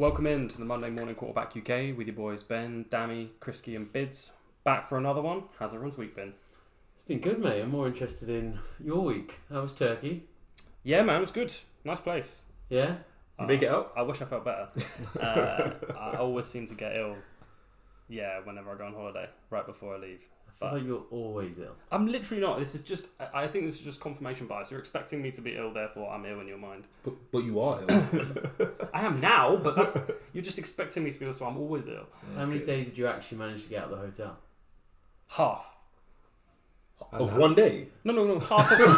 Welcome in to the Monday Morning Quarterback UK with your boys Ben, Dami, Kriski and Bids. Back for another one. How's everyone's week been? It's been good, mate. I'm more interested in your week. How was Turkey? Yeah, man, it was good. Nice place. Yeah? You make it out? I wish I felt better. I always seem to get ill, whenever I go on holiday, right before I leave. I feel like you're always ill. I'm literally not. This is just, I think this is just confirmation bias. You're expecting me to be ill, therefore I'm ill in your mind. But you are ill. I am now, but you're just expecting me to be ill, so I'm always ill. How many days did you actually manage to get out of the hotel? Half. Of one day? No, half of the week.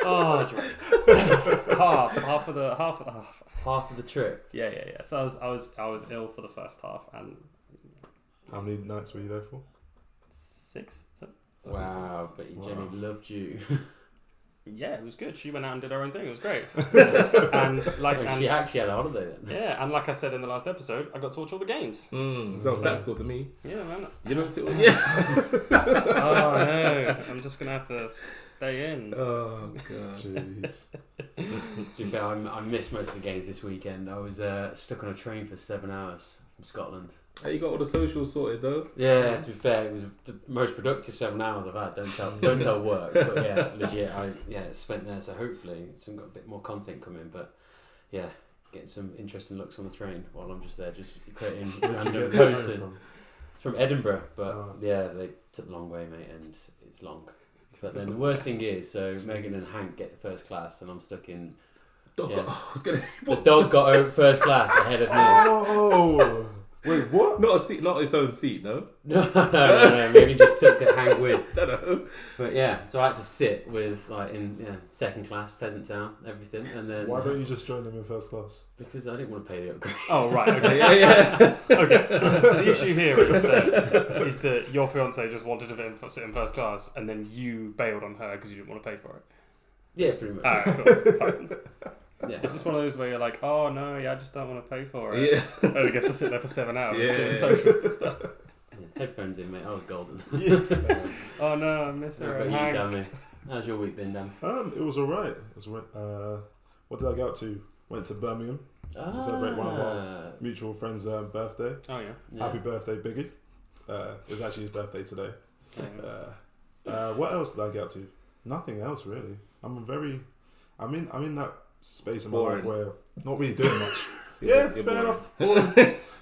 Oh, Drake. half of the half. Half of the trip? Yeah. So I was ill for the first half, and how many nights were you there for? 6, 7. Wow, but Jenny loved you. Yeah, it was good. She went out and did her own thing. It was great. She actually had a holiday then. Yeah, and like I said in the last episode, I got to watch all the games. Sounds tactical to me. Yeah, man. You don't sit with me. Oh no, I'm just gonna have to stay in. Oh god. Jeez. To be fair, I missed most of the games this weekend. I was stuck on a train for 7 hours from Scotland. Hey, you got all the socials sorted though? Yeah, to be fair, it was the most productive 7 hours I've had. Don't tell work, but yeah, legit. I spent there, so hopefully some got a bit more content coming. But yeah, getting some interesting looks on the train while I'm just there, just creating random posters. From Edinburgh, but yeah, they took the long way, mate, and it's long. But then the worst thing is, so Megan and Hank get the first class, and I'm stuck in. The dog got over first class ahead of me. Oh. Wait, what? Not a seat, not his own seat, no? No. Maybe just took the Hank with. Don't know. But yeah, so I had to sit with second class, Pleasant Town, everything, and then. Why don't you just join them in first class? Because I didn't want to pay the upgrade. Oh right, okay, yeah. Okay, so the issue here is that your fiance just wanted to sit in first class, and then you bailed on her because you didn't want to pay for it. Yeah, pretty much. Alright, cool. Yeah. Is this one of those where you're like, oh no, I just don't want to pay for it? Yeah. And I guess I sit there for 7 hours doing socials and stuff. Headphones in, mate. I was golden. Oh no, I miss her. Dami. How's your week been, Dan? It was alright. What did I get up to? Went to Birmingham to celebrate one of our mutual friends' birthday. Oh yeah. Happy birthday, Biggie. It was actually his birthday today. Yeah. What else did I get up to? Nothing else really. I'm in that space in my life where not really doing much. Fair enough.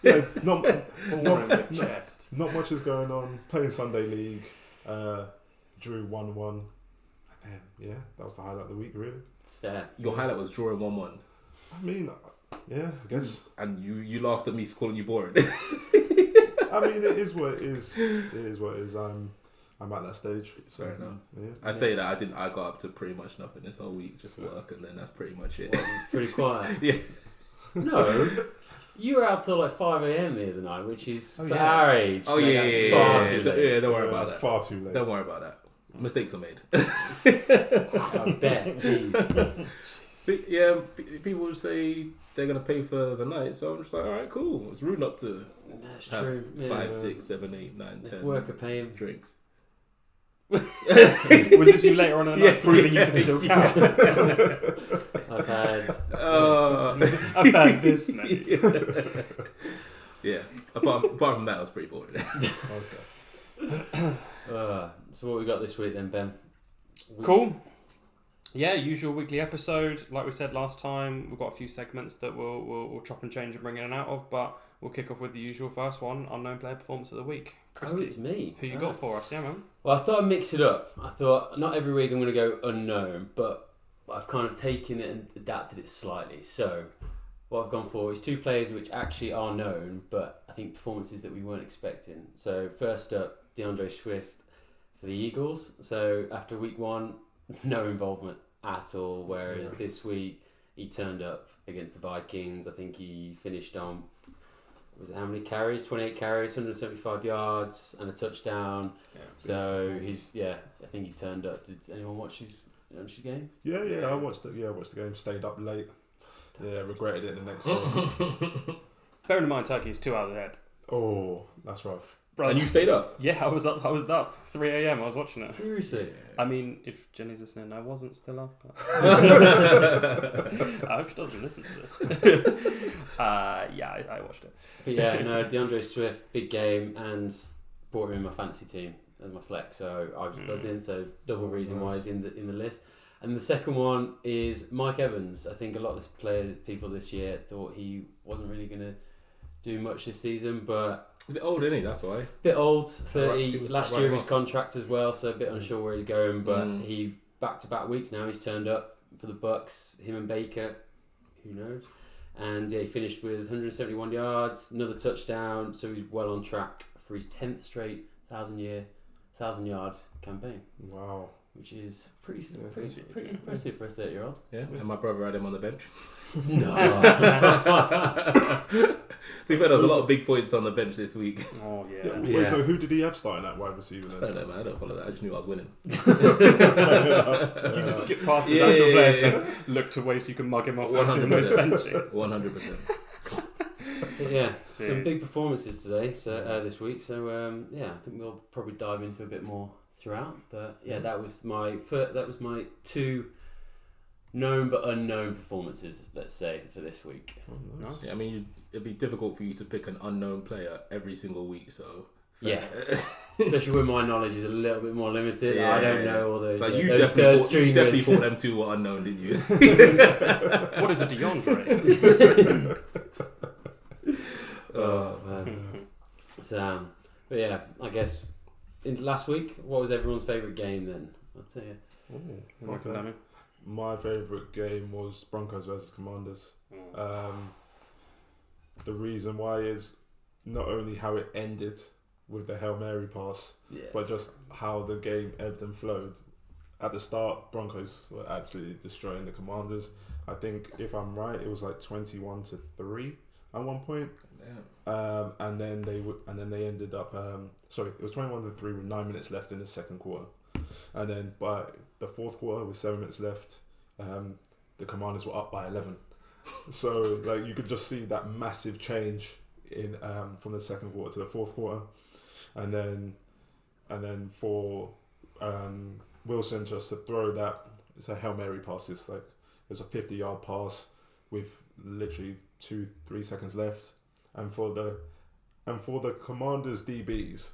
It's not much is going on. Playing Sunday League, drew 1-1. And yeah, that was the highlight of the week, really. Yeah. Your highlight was drawing 1-1. I mean, yeah, I guess. And you laughed at me calling you boring. I mean, it is what it is. It is what it is. I'm at that stage. So, fair enough. Yeah. I say that I got up to pretty much nothing this whole week, just work, and then that's pretty much it. Pretty quiet. Yeah. No, you were out till like 5 a.m. the other night, which is for our age. Oh yeah, that's far too late. Yeah, don't worry about that. Far too late. Don't worry about that. Mistakes are made. I bet. Jeez. But, yeah, people would say they're gonna pay for the night, so I'm just like, all right, cool. It's rude not to. That's have true. 5, 6, 7, 8, 9, 10. If work are paying. Drinks. Was this you later on in the night proving you can still count? I've had this, mate. Yeah. Apart from that, it was pretty boring. Okay. So what we got this week then, Ben? Cool. Yeah, usual weekly episode. Like we said last time, we've got a few segments that we'll chop and change and bring in and out of, but we'll kick off with the usual first one, unknown player performance of the week. Kriski, it's me. Who you got for us? Yeah, man. Well, I thought I'd mix it up. I thought not every week I'm going to go unknown, but I've kind of taken it and adapted it slightly. So what I've gone for is 2 players which actually are known, but I think performances that we weren't expecting. So first up, DeAndre Swift for the Eagles. So after week 1, no involvement at all, whereas this week he turned up against the Vikings. I think he finished on, was it how many carries? 28 carries, 175 yards and a touchdown. Yeah, so I think he turned up. Did anyone watch his game? Yeah, I watched the game. Stayed up late. Yeah, regretted it the next day. Bearing in mind Turkey is 2 hours ahead. Oh, that's rough. Bro, And you stayed up? Yeah, I was up 3 a.m. I was watching it. Seriously? I mean, if Jenny's listening, I wasn't still up. But I hope she doesn't listen to this. Yeah, I watched it. But yeah, no, DeAndre Swift, big game, and brought him in my fantasy team as my flex, so I was buzzing. So double reason why he's in the list. And the second one is Mike Evans. I think a lot of people this year thought he wasn't really going to do much this season, but He's a bit old, isn't he? That's why. bit old, 30. People Last start year writing his contract as well, so a bit unsure where he's going. But Mm. he back-to-back weeks now. He's turned up for the Bucks. Him and Baker, who knows? And yeah, he finished with 171 yards, another touchdown. So he's well on track for his 10th straight 1,000-yard campaign. Wow. Which is pretty that's impressive for a 30-year-old. Yeah, and my brother had him on the bench. No. To be fair, there was a lot of big points on the bench this week. Oh yeah. Wait, Yeah. so who did he have starting at wide receiver I then? don't know, man. I don't follow that. I just knew I was winning. You just skip past his Yeah, actual yeah, players, yeah. then look to ways you can mug him off once in those 100%. benches. 100%. But yeah, some Jeez. big performances today. So this week. So yeah, I think we'll probably dive into a bit more throughout. But yeah, that was my two known but unknown performances. Let's say for this week. Oh, nice. Yeah, I mean, it'd be difficult for you to pick an unknown player every single week, so... Yeah, especially when my knowledge is a little bit more limited. Yeah, I don't yeah. know all those. Like, those you third definitely stringers. thought them two were unknown, didn't you? What is a DeAndre? Oh man. So, but yeah, I guess last week, what was everyone's favourite game then? I'll tell you. Ooh, Okay. Dami. My favourite game was Broncos versus Commanders. The reason why is not only how it ended with the Hail Mary pass, Yeah. but just how the game ebbed and flowed. At the start, Broncos were absolutely destroying the Commanders. I think, if I'm right, it was like 21-3 at one point. Yeah. And then they ended up. Sorry, it was 21-3 with 9 minutes left in the second quarter, and then by the fourth quarter with 7 minutes left, the Commanders were up by 11. So like you could just see that massive change in from the second quarter to the fourth quarter, and then for Wilson just to throw that, it's a Hail Mary pass. It's like there's a 50-yard pass with literally 2-3 seconds left, and for the Commanders DBs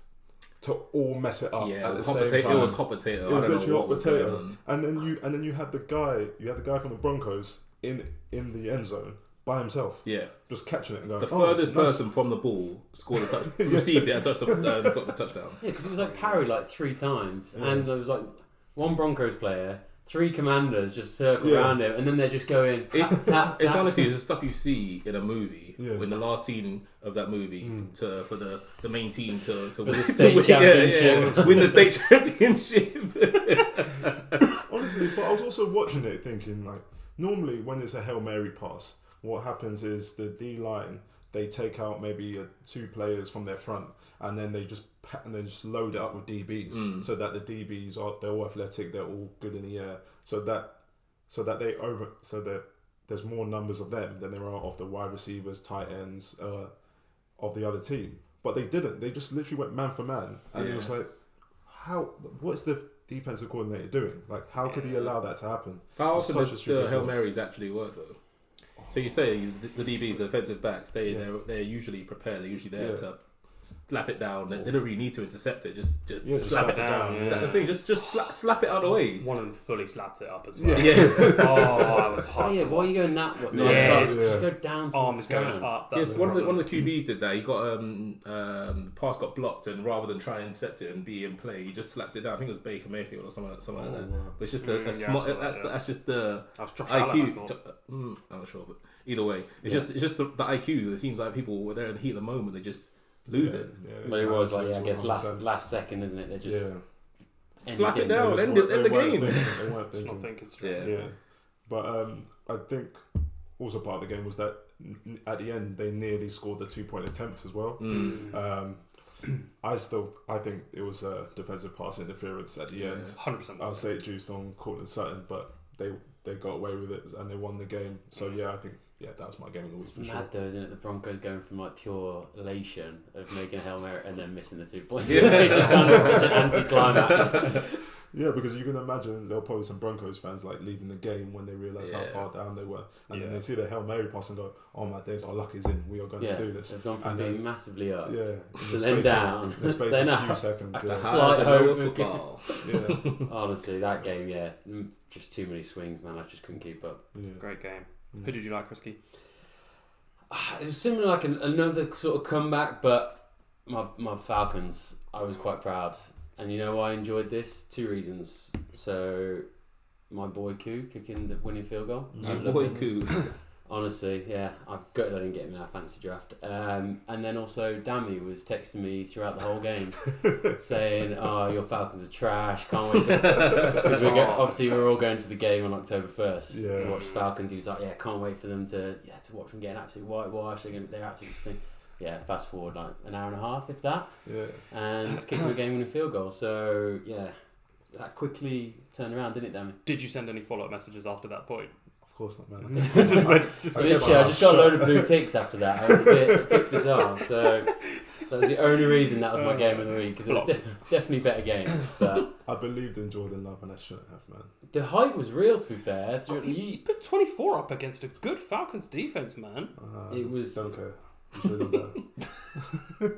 to all mess it up Yeah, at it the was same time. It was hot potato. It was I don't know literally what hot was going potato. on. And then you had the guy from the Broncos in the end zone by himself, Yeah, just catching it and going. the furthest nice. person from the ball scored a received it and got the touchdown. Yeah, because it was like parried like 3 times, Yeah. and there was like one Broncos player, 3 Commanders just circle Yeah. around him, and then they're just going tap, tap, tap. It's honestly it's the stuff you see in a movie. Yeah. In the last scene of that movie, for the main team to For win the state championship. win the state championship. Honestly, but I was also watching it thinking like, normally when it's a Hail Mary pass, what happens is the D line, they take out maybe 2 players from their front, and then they just load it up with DBs, so that the DBs they're all athletic, they're all good in the air, so that there's more numbers of them than there are of the wide receivers, tight ends of the other team. But they didn't. They just literally went man for man, and it was like, what's the defensive coordinator doing? Like, how could he allow that to happen? How It's often such a does stupid the Hail call. Marys actually work though? So you say the DBs, the defensive backs, they're usually prepared. They're usually there to slap it down. They don't really need to intercept it. Just slap it down. That's the thing. Just slap it out of the way. One of them fully slapped it up as well. Yeah. Oh, that was Oh hard. yeah, to why are watch. you going that way? Yeah, Just go down to Arms the going ground. up. That Yes, was one the of the QBs did that. He got the pass got blocked, and rather than try and intercept it and be in play, he just slapped it down. I think it was Baker Mayfield or something like that. wow. But it's just Yeah, I saw that, that's just the That was Josh Allen, I IQ. thought. I'm not sure, but either way, it's just the IQ. It seems like people were there in the heat of the moment. They just lose it. But it was like, I guess last second, isn't it? They just Slap it anything. down. End the game. They weren't Just not thinking. thinking straight. Yeah. Yeah, but I think also part of the game was that at the end they nearly scored the 2-point attempt as well. I think it was a defensive pass interference at the end. 100%. I'll say it juiced on Cortland Sutton, but they got away with it and they won the game. So yeah, I think that was my game of the week for It's sure. mad though, isn't it? The Broncos going from like pure elation of making a Hail Mary and then missing the 2 points. Yeah. It just kind of such an anti-climax. Yeah, because you can imagine there were probably some Broncos fans like leaving the game when they realised how Yeah. far down they were, and then Yeah. they see the Hail Mary pass and go, "Oh my days, our luck is in. We are going to do this." They've gone from And being then- massively up Yeah, in to the then space down. of, in the space Then of a few up. seconds. The Yeah. highs Slight and lows hope of of- football. Yeah. Honestly, that game, just too many swings, man. I just couldn't keep up. Yeah. Great game. Mm. Who did you like, Kriski? It was similar, like another sort of comeback, but my Falcons, I was quite proud. And you know why I enjoyed this? 2 reasons. So, my boy Koo kicking the winning field goal. You I love boy it. cool. Honestly, yeah, I'm gutted I didn't get him in our fantasy draft. And then also Dami was texting me throughout the whole game, saying, "Oh, your Falcons are trash. Can't wait." Because obviously we're all going to the game on October 1st Yeah. to watch Falcons. He was like, "Yeah, can't wait for them to watch them get an absolute whitewash. They're absolutely stink." Yeah, fast forward like an hour and a half, if that, Yeah. and kicking a game-winning field goal. So yeah, that quickly turned around, didn't it, Dami? Did you send any follow-up messages after that point? Of course not, man. just went, I Literally, kept I my just got a mouth load of blue ticks after that. It was a bit bizarre. So that was the only reason that was my game of the week, because it was definitely better games. But I believed in Jordan Love and I shouldn't have, man. the hype was real, to be fair. He put 24 up against a good Falcons defense, man. It was- Don't care. You should have done.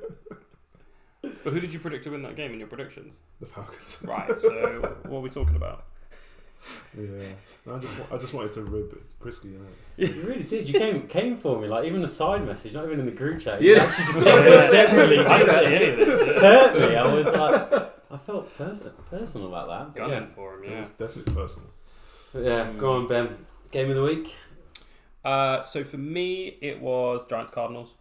But who did you predict to win that game in your predictions? The Falcons. Right, so what are we talking about? Yeah. No, I just wanted to rib Kriski, you know. You really did. You came for me, like even a side message, not even in the group chat. Yeah. You actually just texted me separately. I didn't see any of this. It hurt me. I was like, I felt personal about that. But Gunning for him, It yeah. was definitely personal. But yeah, go on, Ben. Game of the week. So for me, it was Giants Cardinals.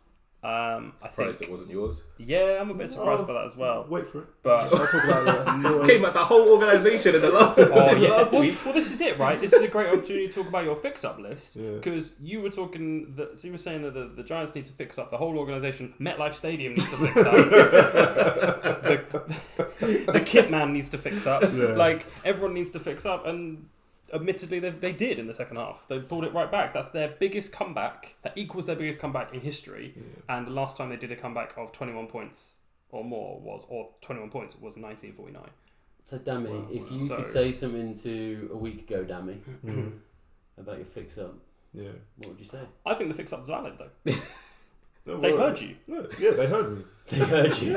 I Surprised think. it wasn't yours. Yeah, I'm a bit surprised by that as well. Wait for it. But I'll talk about that. Came out the whole organisation in the last, last week. Well, this is it, right? This is a great opportunity to talk about your fix-up list Yeah. because you were talking. So you were saying that the Giants need to fix up the whole organisation. MetLife Stadium needs to fix up. the kit man needs to fix up. Yeah. Like everyone needs to fix up, and admittedly they did in the second half. They pulled it right back. That's their biggest comeback. That equals their biggest comeback in history. Yeah. And the last time they did a comeback of 21 points or more was 1949. So, Dami, Wow. if you So- could say something to a week ago, Dami, Mm. about your fix-up, Yeah. what would you say? I think the fix-up's valid though. No, They well, heard you. no, yeah, they heard me. They heard you.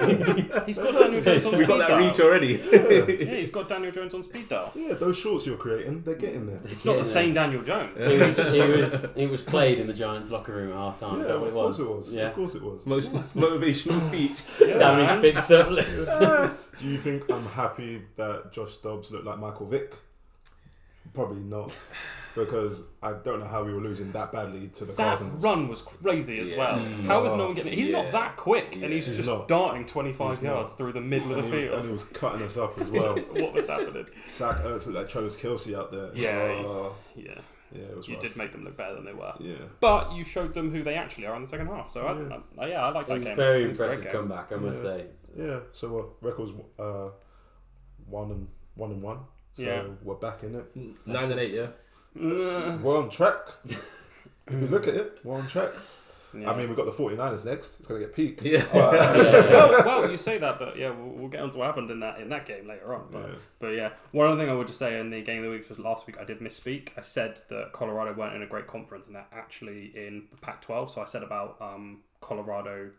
He's got Daniel Jones on We speed got that dial. reach already. Yeah, he's got Daniel Jones on speed dial. Yeah, those shorts you're creating, they're getting there. It's not the same Daniel Jones. It was played in the Giants locker room at half time. Yeah, Is that what of it was? course it was. Yeah. Of course it was. Motivational speech. Yeah, Dami's man. fix-up list. Do you think I'm happy that Josh Dobbs looked like Michael Vick? Probably not. Because I don't know how we were losing that badly to the That Cardinals. run was crazy as Yeah. well. Mm. How was no one getting it? He's Yeah. not that quick, and he's He's just not. darting 25 He's yards not. through the middle of the And he field. was cutting us up as well. What was happening? Zach Ertz looked like Travis Kelce out there. Yeah. Oh, Yeah, yeah, it was you rough. did make them look better than they were. Yeah. But you showed them who they actually are in the second half. So Yeah. I like It that was game. very It was a great impressive game. comeback, I must Yeah. say. Yeah. So records 1-1. So Yeah. we're back in it. 9 and 8, yeah. We're on track. If you look at it, we're on track. Yeah. I mean, we've got the 49ers next. It's going to get peak. Yeah. well, you say that, but yeah, we'll get on to what happened in that game later on. But yeah, one other thing I would just say in the game of the week was last week I did misspeak. I said that Colorado weren't in a great conference and they're actually in Pac-12. So I said about Colorado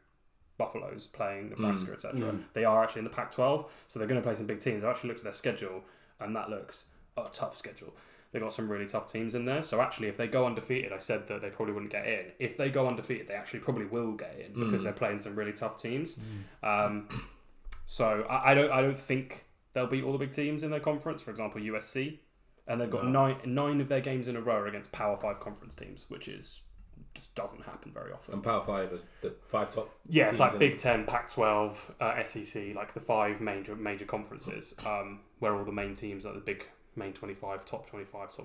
Buffaloes playing Nebraska, etc. They are actually in the Pac-12, so they're going to play some big teams. I actually looked at their schedule, and that looks a tough schedule. They've got some really tough teams in there. So actually, if they go undefeated, I said that they probably wouldn't get in. If they go undefeated, they actually probably will get in because they're playing some really tough teams. So I don't think they'll beat all the big teams in their conference. For example, USC, and they've got nine of their games in a row are against Power 5 conference teams, which is just doesn't happen very often. And Power 5 are the 5 top. Yeah, it's teams like in- Big Ten, Pac-12, SEC, like the 5 major conferences, where all the main teams, like the big main 25, top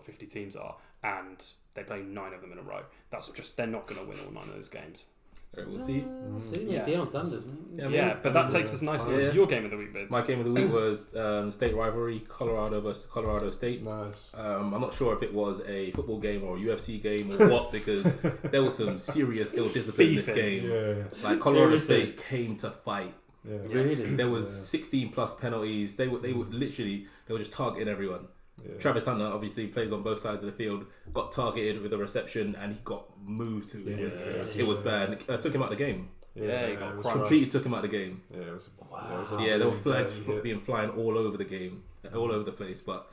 50 teams are, and they play 9 of them in a row. That's just, they're not going to win all 9 of those games. We'll see. We'll see. Yeah. Deion Sanders. Yeah, but that takes us nicely Yeah. into your game of the week, Bids. My game of the week was state rivalry, Colorado versus Colorado State. Nice. I'm not sure if it was a football game or a UFC game or what, because there was some serious ill discipline in this Beefing. game. Yeah. Like Colorado Seriously? State came to fight. Yeah. Really? There was 16 plus penalties. They were literally just targeting everyone. Yeah. Travis Hunter obviously plays on both sides of the field. Got targeted with a reception and he got moved to. It was bad. Took him out of the game. Yeah, he got it was crushed. Completely took him out of the game. Yeah, it was. Wow. Yeah, it was a Yeah, there were really flags dirty hit. being flying all over the game, all over the place. But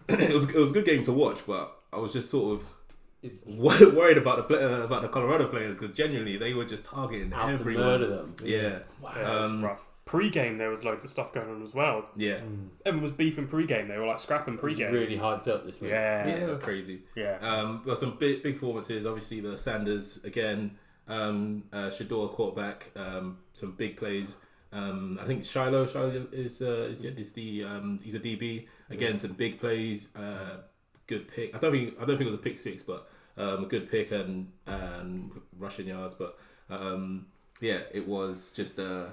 it was a good game to watch. But I was just sort of worried about the Colorado players, because genuinely they were just targeting Out to everyone. murder them. Yeah. Yeah, it was rough. Pre-game, there was loads of stuff going on as well. Yeah. Everyone was beefing pre-game. They were like scrapping It was pre-game. really hyped up this week. Yeah. Yeah, that's crazy. Yeah. There were some big performances. Obviously, the Sanders again, Shador quarterback, some big plays. I think Shiloh is the he's a DB again. Some big plays. Good pick. I don't think it was a pick six, but a good pick and rushing yards. But yeah, it was just an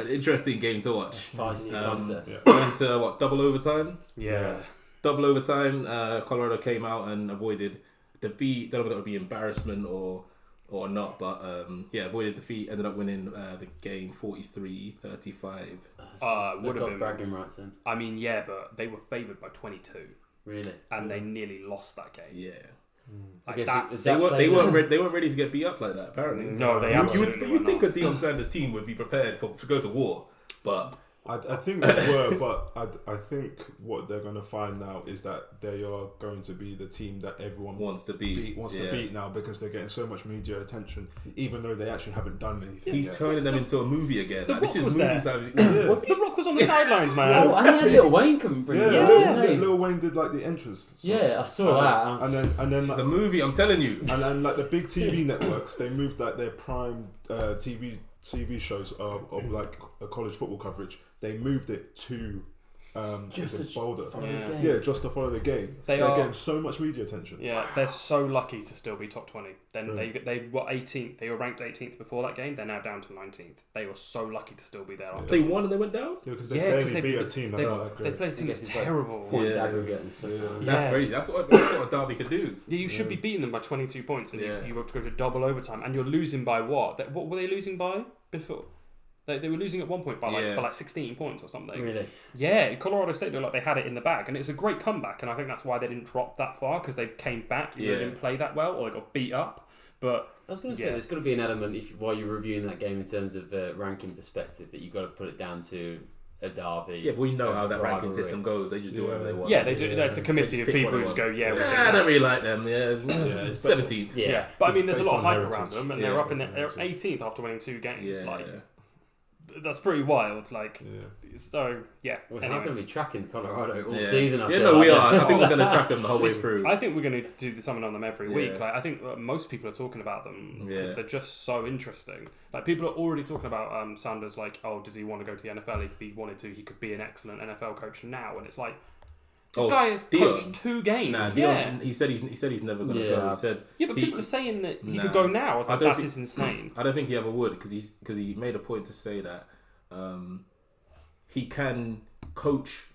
interesting game to watch. Feisty contest. Went to double overtime. Yeah. Double overtime. Colorado came out and avoided defeat. Don't know whether it would be embarrassment or not, but avoided defeat. Ended up winning the game 43-35. They've Would have got been. bragging rights in. I mean, yeah, but they were favoured by 22, Really? and they nearly lost that game. Yeah, Like guess that's they weren't ready to get beat up like that. Apparently, No, they You absolutely would were think not. a Deion Sanders team would be prepared to go to war, but I think they were, but I think what they're going to find now is that they are going to be the team that everyone wants to beat. to beat now, because they're getting so much media attention, even though they actually haven't done anything. He's yet. turning them into a movie again. The Like, this Rock is was movie there. size. The Rock was on the sidelines, man. Oh, and he had Lil Wayne come bring Yeah, it up, Lil, didn't he? Lil Wayne did like the entrance. song. Yeah, I saw that. And then It's like, a movie. I'm telling you. and then like the big TV networks, they moved like their prime TV shows of like a college football coverage. They moved it to Just is it to Boulder. follow this Yeah. game. Yeah, just to follow the game. They're are- getting so much media attention. Yeah, they're so lucky to still be top 20. Then Mm. they were 18th. They were ranked 18th before that game. They're now down to 19th. They were so lucky to still be there. After They won and they went down. Yeah, because they Yeah, 'cause barely they- beat a team that's they- not that They great. played a team I that's guess it's like terrible. Points Yeah. aggregate and stuff. Yeah. Yeah. That's crazy. That's what a derby could do. Yeah, you should Yeah. be beating them by 22 points, and Yeah. you have to go to double overtime, and you're losing by what? What were they losing by before? They were losing at one point by Yeah. like 16 points or something. Really? Yeah, Colorado State looked like they had it in the bag, and it's a great comeback, and I think that's why they didn't drop that far, because they came back, they didn't play that well, or they got beat up. But I was going to say, Yeah. there's got to be an element while you're reviewing that game in terms of ranking perspective, that you've got to put it down to a derby. Yeah, but we know how that ranking rivalry. system goes. They just do whatever they want. yeah, they do. Yeah. There's a committee of Pick people what who they just go, want. yeah, we're I thinking don't really like them. Yeah, it's 17th. Yeah, but I It's mean, there's a based lot of on hype heritage. around them, and Yeah, they're up it's in based they're on heritage. 18th after winning 2 games. Yeah, Like yeah. that's pretty wild. Like Yeah. so, yeah. We're Anyway. going to be tracking Colorado all Yeah. season. I Yeah, feel no, we like. are. I think we're going to track them the whole way Listen, through. I think we're going to do something on them every Yeah. week. Like I think most people are talking about them because Yeah. they're just so interesting. Like people are already talking about Sanders. Like, oh, does he want to go to the NFL? If he wanted to, he could be an excellent NFL coach now. And it's like this guy has Deion. coached 2 games. Nah, yeah, Deion, he said he's never going to Yeah. go. He said yeah, but he- people are saying that he Nah. could go now. I was I like, don't that think- is insane. I don't think he ever would, because he made a point to say that he can coach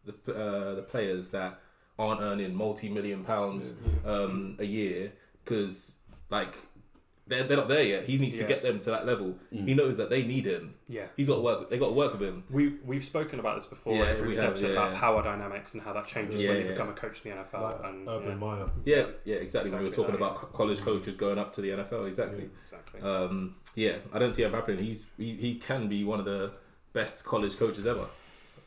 the players that aren't earning multi-million pounds a year, because like they're not there yet. He needs to Yeah. get them to that level. He knows that they need him. Yeah. He's got to work. They got to work with him. We've spoken about this before Yeah, in a we previous have, episode yeah. about power dynamics and how that changes Yeah, when you yeah. become a coach in the NFL. Like and Urban Meyer. Yeah, exactly. When we were Exactly talking that, about college coaches going up to the NFL, exactly. exactly. Yeah, I don't see it happening. He can be one of the best college coaches ever.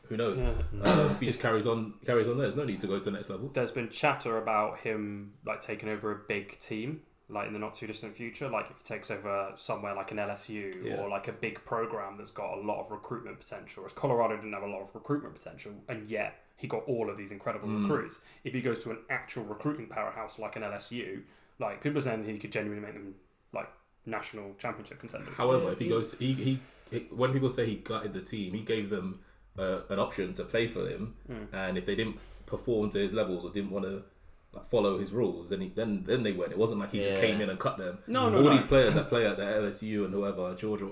Who knows? Yeah. If he just carries on, there's no need to go to the next level. There's been chatter about him like taking over a big team, like in the not too distant future. Like if he takes over somewhere like an LSU Yeah. or like a big program that's got a lot of recruitment potential. Whereas Colorado didn't have a lot of recruitment potential, and yet he got all of these incredible recruits. If he goes to an actual recruiting powerhouse like an LSU, like people are saying he could genuinely make them like national championship contenders. However, if he goes to, he when people say he gutted the team, he gave them an option to play for him, and if they didn't perform to his levels or didn't want to like follow his rules, then they went. It wasn't like he just came in and cut them. No. All these players that play at the LSU and whoever, Georgia,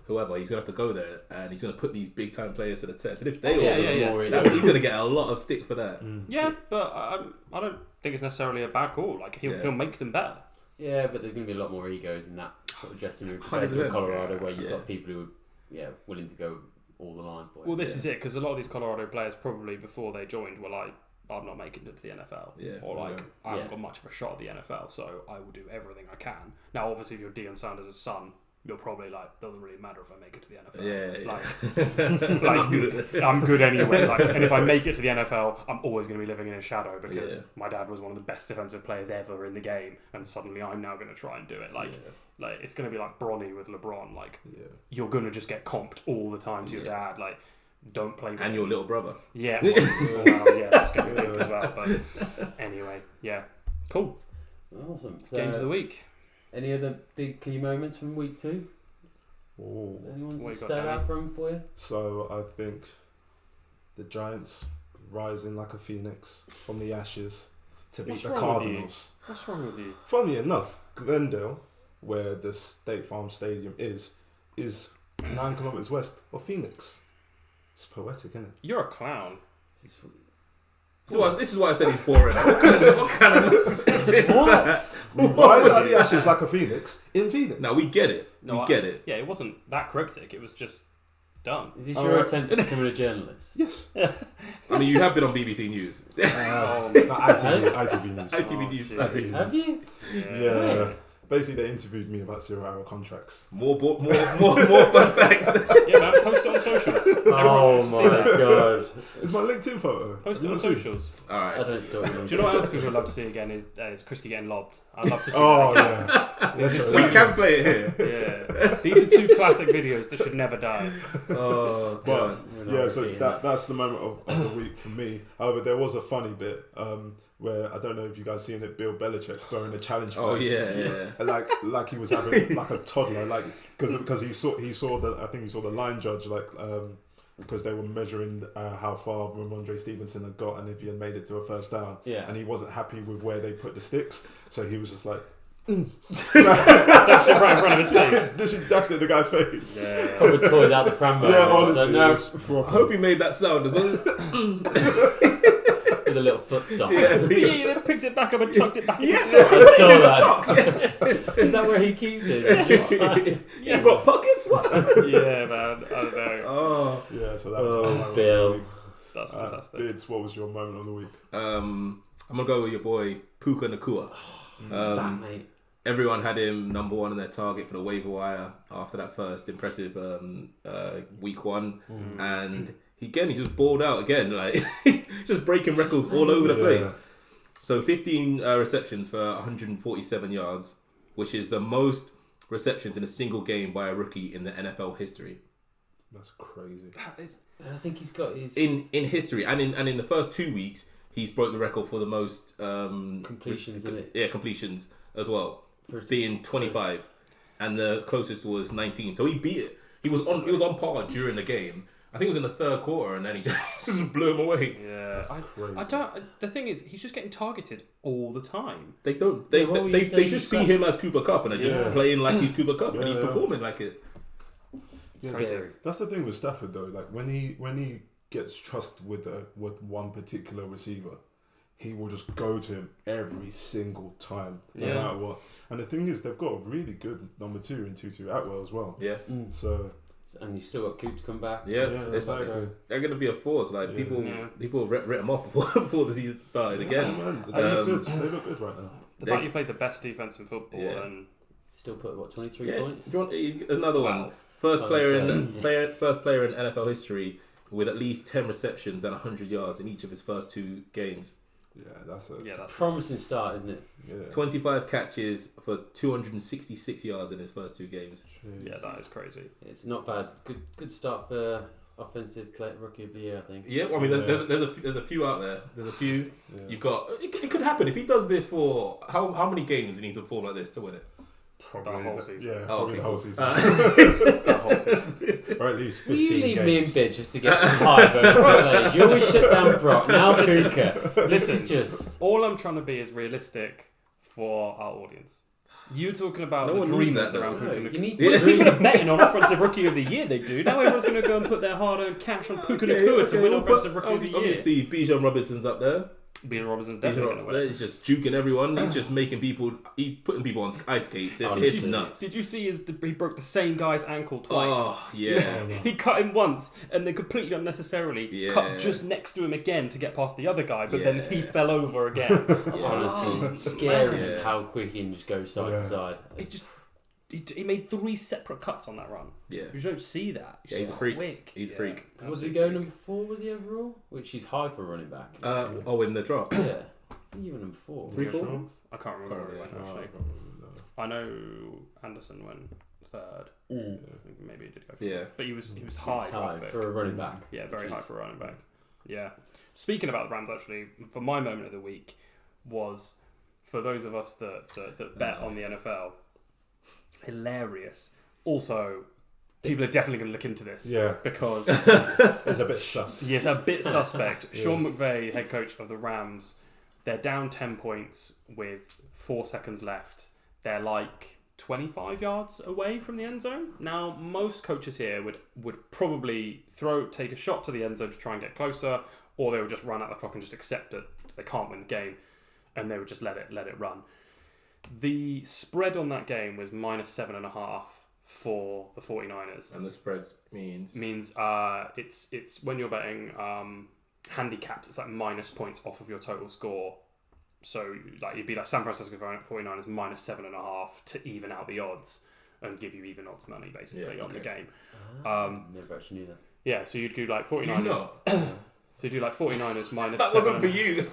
whoever, he's gonna have to go there and he's gonna put these big time players to the test. And if they he's gonna get a lot of stick for that. Yeah, but I don't think it's necessarily a bad call. Like he'll make them better. Yeah, but there's going to be a lot more egos in that sort of dressing room compared to Colorado, where you've got people who are willing to go all the line for it. Well, this is it, because a lot of these Colorado players probably before they joined were like, I'm not making it to the NFL. Or like, I haven't got much of a shot at the NFL, so I will do everything I can. Now, obviously, if you're Deion Sanders' son, you're probably like, doesn't really matter if I make it to the NFL. Like I'm good anyway. Like, and if I make it to the NFL, I'm always going to be living in his shadow because my dad was one of the best defensive players ever in the game, and suddenly I'm now going to try and do it. Like it's going to be like Bronny with LeBron. Like you're going to just get comped all the time to your dad. Like don't play with and your little brother. Yeah, that's going to be big as well. But anyway, cool. Awesome. So, Games of the week. Any other big key moments from week 2? Oh, Anyone that stand out from for you? So I think the Giants rising like a phoenix from the ashes to beat the Cardinals. What's wrong with you? Funny enough, Glendale, where the State Farm Stadium is 9 kilometers west of Phoenix. It's poetic, isn't it? You're a clown. So this is why I said he's boring. What kind of nonsense is that? We rise out of the ashes like a phoenix in Phoenix. No, we get it. We get it. Yeah, it wasn't that cryptic. It was just done. Is this your attempt at becoming a journalist? Yes. I mean, you have been on BBC News. ITV News. ITV News. Have you? Yeah. Basically, they interviewed me about 0-hour contracts. More fun facts. Yeah, man, post it on socials. Oh my god. It's my LinkedIn photo. Post it on socials. Alright. I don't still Do you know what else people would love to see again is Kriski getting lobbed. I'd love to see that. We can play it here. Yeah. These are 2 classic videos that should never die. Oh, God. But, so that's the moment of the week for me. However, there was a funny bit where, I don't know if you guys seen it, Bill Belichick throwing a challenge fight. Oh, yeah. Like he was having like a toddler, like because he saw the line judge, like because they were measuring how far Ramondre Stevenson had got and if he had made it to a first down, and he wasn't happy with where they put the sticks, so he was just like Dashed it right in front of his face. This should dash in the guy's face. Yeah. Probably toys out the pram. Yeah, honestly. No. I hope he made that sound as well. With a little foot stomp. Yeah, he then picked it back up and tucked it back in his sock. sock. I saw that. Is that where he keeps it? You've got pockets? What? Yeah, man. I don't know. Oh. Yeah, so that was my Bill. That's fantastic. Bids, what was your moment of the week? I'm going to go with your boy, Puka Nacua. Back, mate. Everyone had him number 1 on their target for the waiver wire after that first impressive week 1. And he just balled out again, like just breaking records all over the place. So 15 receptions for 147 yards, which is the most receptions in a single game by a rookie in the NFL history. That's crazy. I think he's got his in history, and in the first 2 weeks, he's broke the record for the most completions, isn't it? Yeah, completions as well, being 25, and the closest was 19. So he beat it. He was on par during the game. I think it was in the third quarter, and then he just blew him away. Yeah, that's crazy. I don't. The thing is, he's just getting targeted all the time. They don't. They just see him as Cooper Kupp, and they're just playing like he's Cooper Kupp, and he's performing like it. Yeah, that's the thing with Stafford though. Like when he gets trusted with one particular receiver, he will just go to him every single time, no matter what. And the thing is, they've got a really good number 2 in Tutu Atwell as well. Yeah. So. And you've still got Coop to come back. Yeah, they're going to be a force. Like people writ them off before the season started again. Man, they look good right now. The fact you played the best defense in football and still put 23 points. There's another one. First player in NFL history with at least 10 receptions and 100 yards in each of his first 2 games. Yeah, that's a promising start, isn't it? Yeah. 25 catches for 266 yards in his first 2 games. Jeez. Yeah, that is crazy. It's not bad. Good start for offensive rookie of the year, I think. Yeah, well, I mean, there's a few out there. There's a few. Yeah. You've got. It could happen if he does this for how many games does he need to perform like this to win it? Probably whole season. Yeah, Oh, probably okay, the whole cool. season. The whole season. Or at least Will 15 you leave me in games. bed just to get some hype over St. Leonard's? You always shut down Brock, now Puka. This Listen, is just... all I'm trying to be is realistic for our audience. You talking about No the one needs dreamers that, around No, Puka you need Nakua. to People are betting on offensive rookie of the year. They do now. Everyone's going to go and put their hard-earned cash on Puka Nakua to win offensive rookie of the year. Obviously, Bijan Robinson's up there. Bijan Robinson's Bijan definitely going to win. He's just juking everyone. He's just making people. He's putting people on ice skates. It's, Honestly. it's nuts. Did you see he broke the same guy's ankle twice? Oh yeah. He cut him once and then completely unnecessarily Yeah. cut just next to him again to get past the other guy, but then he Yeah. fell over again. It's honestly scary Yeah. as how quick he can just go side to Yeah. side. He made 3 separate cuts on that run. Yeah. You don't see that. Yeah, he's a so freak. quick. He's a Yeah. freak. Was he going number 4, was he overall? Which is high for a running back. In the draft. Yeah. I think you were number 4. 3, 4. Sure. I can't remember where he went Oh, actually. I know Anderson went 3rd. Mm. Maybe he did go 4th. Yeah. But he was high. It's high pick. for a running back. Yeah, very which high is- for a running back. Yeah. Speaking about the Rams, actually, for my moment of the week was for those of us that bet on the NFL. Hilarious. Also, people are definitely going to look into this. Yeah. Because It's a bit sus. yes, a bit suspect. Yeah. Sean McVay, head coach of the Rams, they're down 10 points with 4 seconds left. They're like 25 yards away from the end zone. Now, most coaches here would probably take a shot to the end zone to try and get closer, or they would just run out the clock and just accept that they can't win the game, and they would just let it run. The spread on that game was -7.5 for the 49ers. And the spread means. Means it's when you're betting handicaps, it's like minus points off of your total score. So like you'd be like San Francisco 49ers -7.5 to even out the odds and give you even odds money basically on the game. Never actually knew that. Yeah, so you'd do like 49ers. You know. So you do like 49ers minus That 7. wasn't for you.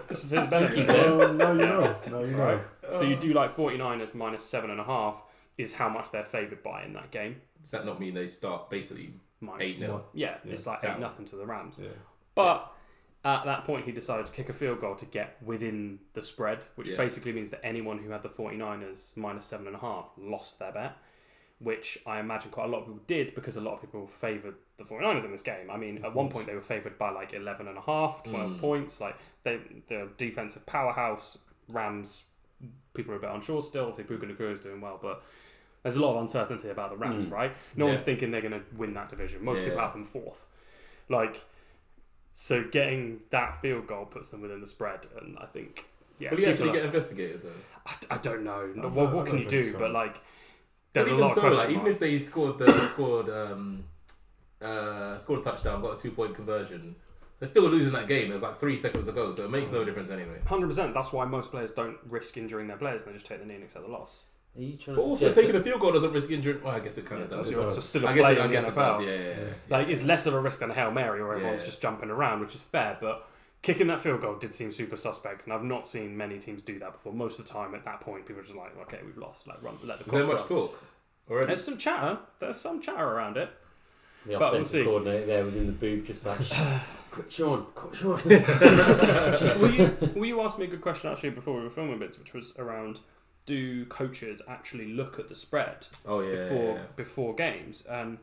It's for his benefit. Oh, no, you know. No, you know. So you do like 49ers -7.5 is how much they're favoured by in that game. Does that not mean they start basically Minus 8-0? Yeah, it's like Down. 8-0 to the Rams. Yeah. But at that point, he decided to kick a field goal to get within the spread, which Yeah. basically means that anyone who had the 49ers -7.5 lost their bet, which I imagine quite a lot of people did because a lot of people favoured the 49ers in this game. I mean, at one point they were favoured by like 11.5, 12 points. Like the defensive powerhouse Rams, people are a bit unsure still. I think Puka Nakua is doing well, but there's a lot of uncertainty about the Rams, right? No one's thinking they're going to win that division. Most people have them 4th. Like, so getting that field goal puts them within the spread, and I think, yeah. Will he people actually are- get investigated though? I don't know. I What don't can you do? think so. But like, But there's a even lot of so, question like, even marks. if they scored a touchdown, got a 2-point conversion, they're still losing that game. There's like 3 seconds to go, so it makes no difference anyway. 100%. That's why most players don't risk injuring their players. They just take the knee and accept the loss. Are you trying But to also, suggest taking that- a field goal doesn't risk injury. Well, I guess it kind of does. It's still a I play guess, in the it NFL. does. Yeah. Like, it's less of a risk than a Hail Mary where everyone's Yeah. just jumping around, which is fair. But kicking that field goal did seem super suspect, and I've not seen many teams do that before. Most of the time, at that point, people are just like, "Okay, we've lost. Like, run, let the Is there clock much run." talk already? There's some chatter. There's some chatter around it. The But we'll offensive see. coordinator there was in the booth just like, quick Sean. Will you ask me a good question actually before we were filming bits, which was around, do coaches actually look at the spread Oh yeah. before games? And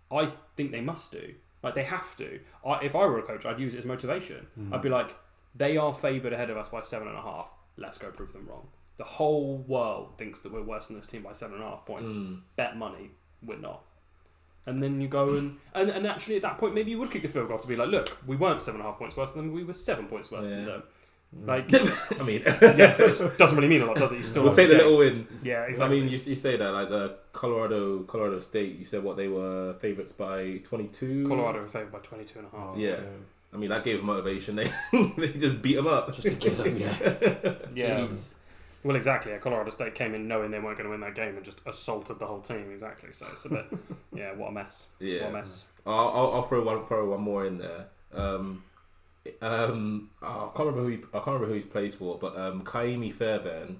I think they must do. Like, they have to. If I were a coach, I'd use it as motivation. I'd be like, they are favoured ahead of us by 7.5. Let's go prove them wrong. The whole world thinks that we're worse than this team by 7.5 points. Bet money, we're not. And then you go and actually at that point maybe you would kick the field goal to be like, look, we weren't 7.5 points worse than them, we were 7 points worse than them. Like, I mean, yeah, doesn't really mean a lot, does it? You still we'll won take the game. little win. Yeah, exactly. I mean, you say that like the Colorado State. You said what they were favourites by 22. Colorado were favoured by 22.5. Yeah. I mean that gave them motivation. They just beat them up. Just to kill them, yeah. Yeah. Jeez. Well, exactly. Yeah, Colorado State came in knowing they weren't going to win that game and just assaulted the whole team. Exactly. So it's a bit, yeah, what a mess. Yeah. What a mess. I'll throw one more in there. I can't remember who he plays for, but Kaimi Fairbairn.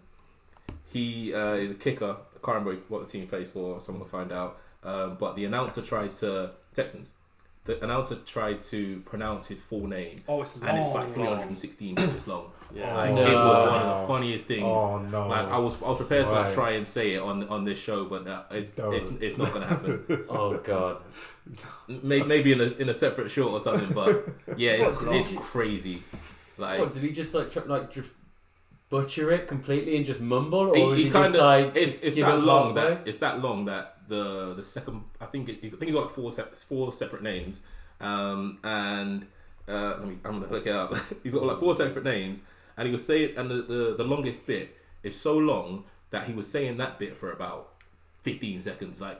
He is a kicker. I can't remember what the team he plays for. Someone will find out. But the announcer tried to Texans. the announcer tried to pronounce his full name. Oh, it's long. And it's like 316 digits long. Yeah. Like, No. it was one of the funniest things. Oh no! Like I was prepared to like, Right. try and say it on this show, but it's not gonna happen. Oh god. Maybe in a separate short or something, but yeah, it's crazy. Like What did he just like just butcher it completely and just mumble, or was he he kind just of like it's give that it long halfway? that it's that long that the second I think he's got like four separate names, and I'm gonna look it up. He's got like 4 separate names, and he was saying, and the longest bit is so long that he was saying that bit for about 15 seconds, like